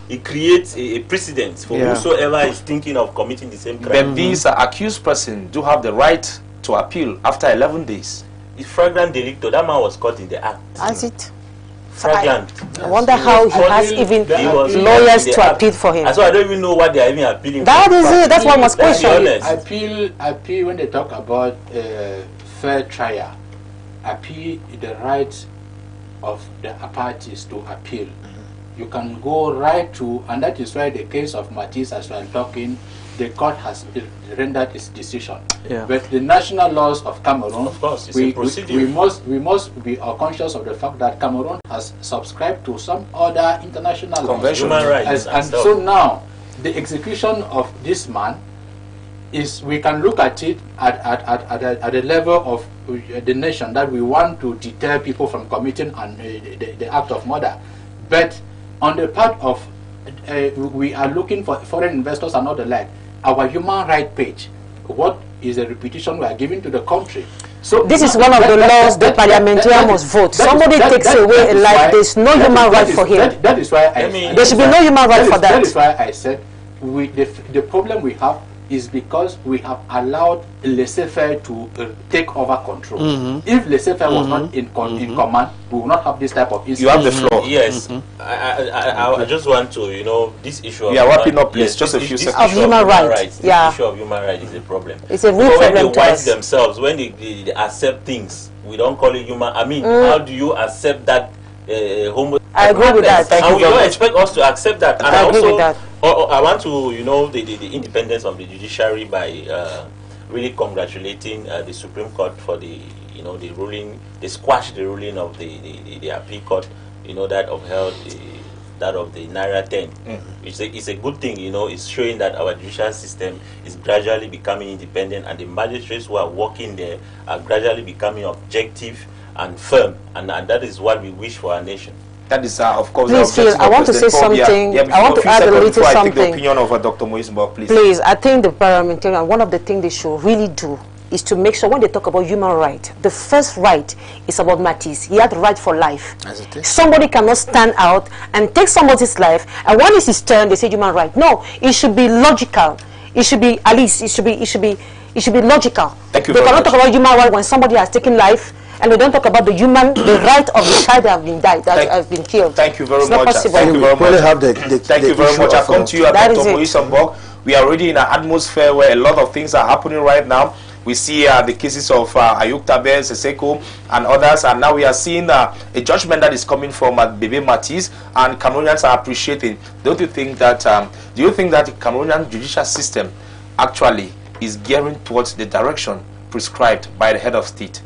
it creates a precedent for whosoever is thinking of committing the same crime. But these accused person do have the right to appeal after 11 days. It's flagrant delicto. That man was caught in the act. That's it. Flagrant. I wonder how he has even lawyers to appeal for him. So I don't even know what they are even appealing that for. That is it. That's one must question. Appeal when they talk about fair trial. Appeal the right of the parties to appeal. You can go right to, and that is why the case of Matisse, as we are talking, the court has rendered its decision. But the national laws of Cameroon, of course, we must be conscious of the fact that Cameroon has subscribed to some other international laws, human rights, and so now the execution of this man is, we can look at it at the level of the nation, that we want to deter people from committing the act of murder, but on the part of we are looking for foreign investors and all the like. Our human rights page, what is the reputation we are giving to the country? So this is one of the laws the parliamentarian must vote. Somebody takes away a life, there's no human right for him. That is why there should be no human right for that. That is why I said the problem we have is because we have allowed laissez-faire to take over control. If laissez-faire was not in command, we will not have this type of incident. You have the floor. Yes. I just want to, this issue of... We are wrapping up, please. Just a few seconds. Of human rights. This issue of human rights is a problem. It's a real problem. When they white themselves, when they accept things, we don't call it human. I mean, how do you accept that homo... I agree with that. And we don't expect us to accept that. And I agree with that. I want to, the independence of the judiciary by really congratulating the Supreme Court for the ruling. They squashed the ruling of the appeal court, that upheld that of the Naira 10. Which is a good thing, it's showing that our judicial system is gradually becoming independent, and the magistrates who are working there are gradually becoming objective and firm, and that is what we wish for our nation. That is, of course, please, Phil, I want to say something. I want to add a little something. I take the opinion of Dr. Moismbok, please. Please, I think the parliamentarian, one of the things they should really do is to make sure when they talk about human right, the first right is about Matisse. He had the right for life. Somebody cannot stand out and take somebody's life, and when it's his turn, they say human right. No, it should be logical. It should be, at least, it should be logical. Thank you they very cannot much. talk about human right when somebody has taken life, and we don't talk about the right of the child that have been died, that has been killed. Thank you very much. Thank you very much. Thank you very much. I come to you, Dr. Moismbok. We are already in an atmosphere where a lot of things are happening right now. We see the cases of Ayuk Tabe, Seseko, and others, and now we are seeing a judgment that is coming from Bebe Matisse, and Cameroonians are appreciating. Don't you think that? Do you think that the Cameroonian judicial system actually is gearing towards the direction prescribed by the head of state?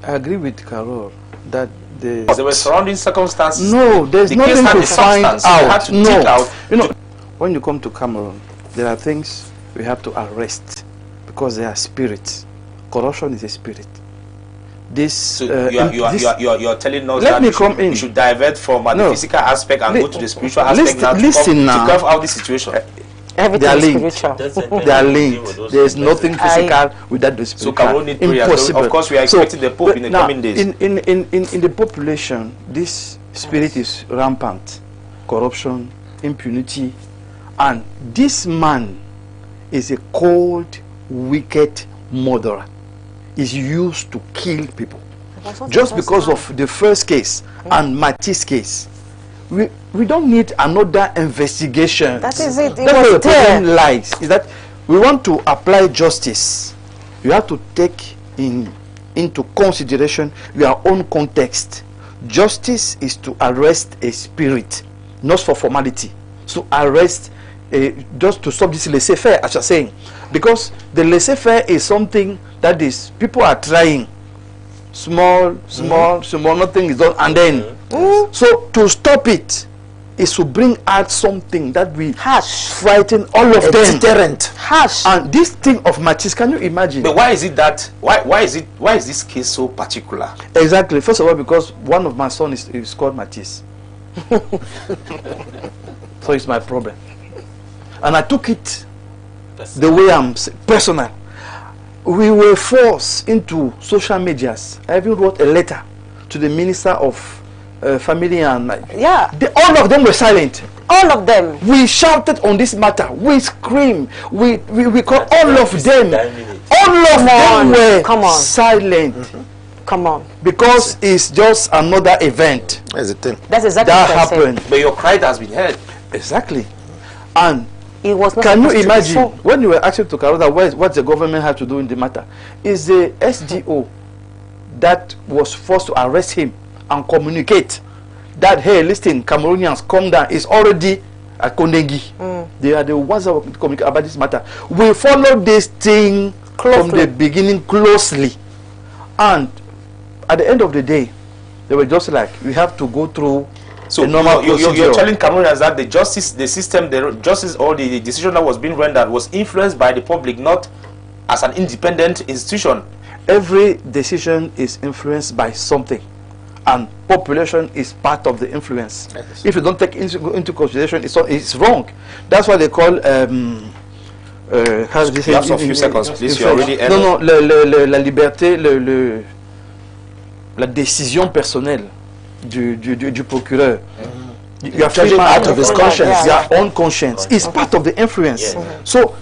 I agree with Carol that there were surrounding circumstances. No, there's nothing to find out. No, when you come to Cameroon, there are things we have to arrest because they are spirits. Corruption is a spirit. This so you're telling us that we should divert from the physical aspect and go to the spiritual aspect to curve out the situation. Everything they are linked. Spiritual. They are linked. There is nothing physical without the spiritual. So Cameroon need prayers. So of course, we are expecting the Pope in the coming days. In the population, this spirit is rampant. Corruption, impunity. And this man is a cold, wicked murderer. Is used to kill people. Just because of the first case and Matisse case. We don't need another investigation. That is it. That's where the problem lies. Is that we want to apply justice. You have to take into consideration your own context. Justice is to arrest a spirit, not for formality. To arrest, just to stop this laissez-faire, as you're saying. Because the laissez-faire is something that is, people are trying. Small, nothing is done. And then, so to stop it is to bring out something that we frighten all of them. Deterrent. And this thing of Matisse, can you imagine? But why is it that, why is this case so particular? Exactly. First of all, because one of my sons is called Matisse. So it's my problem. And I took it the way I'm personal. We were forced into social medias. I even wrote a letter to the Minister of Family and all of them were silent. All of them. We shouted on this matter. We screamed. We called all of them. All of them were silent. Come on. Because it's just another event. That's the thing. That's exactly that what I happened. said. But your cry has been heard. Exactly. And it was not can you imagine when you were asking to Carola what the government had to do in the matter? Is the SDO that was forced to arrest him and communicate that, hey, listen, Cameroonians, come down, it's already a Kondengi. They are the ones that will communicate about this matter. We followed this thing from the beginning closely. And at the end of the day, they were just like, we have to go through. So you're telling Cameroonians that the justice, the system, the justice, or the decision that was being rendered was influenced by the public, not as an independent institution. Every decision is influenced by something, and population is part of the influence. Yes. If you don't take into consideration, it's wrong. That's why they call how do you say? You have a few seconds, please. You're already no, la liberté, la décision personnelle du procureur. You are free out of his conscience. Your own conscience is part of the influence. So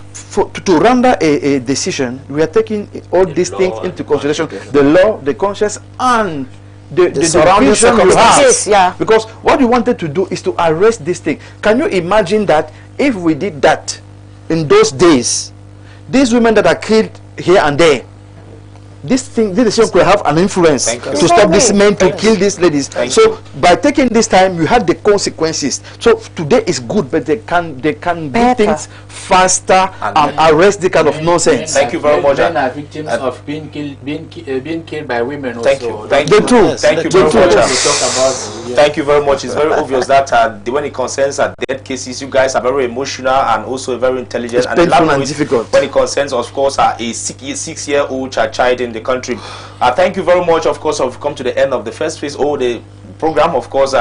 to render a decision, we are taking all these things into consideration: the law, the conscience, and the surrounding circumstances. Because what we wanted to do is to arrest this thing. Can you imagine that if we did that in those days, these women that are killed here and there, this decision could have an influence to stop these men to kill these ladies. So by taking this time, you had the consequences. So today is good, but they can do things faster and arrest the kind of nonsense. Thank you very much. Men are victims of being killed by women also. Thank you. Thank you very much. Thank you very much. It's very obvious that when it concerns death cases, you guys are very emotional and also very intelligent. It's painful and difficult. When it concerns, of course, a 6-year-old child in the country. Thank you very much. Of course, I've come to the end of the first phase of the program. Of course,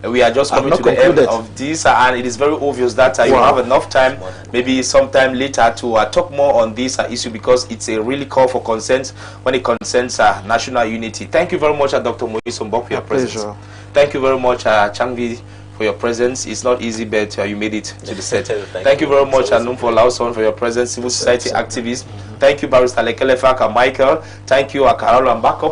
we are just coming to the end of this, and it is very obvious that you have enough time, maybe sometime later, to talk more on this issue, because it's a really call for consent when it concerns national unity. Thank you very much, Dr. Moise Mbok, for your presence. Thank you very much, Changvi, for your presence. It's not easy, but you made it to the set. Thank you very much, Numfo Lawson, for your presence, civil society activist. Thank you, Barrister Lekelefak and Michael. Thank you, Carol and Backup.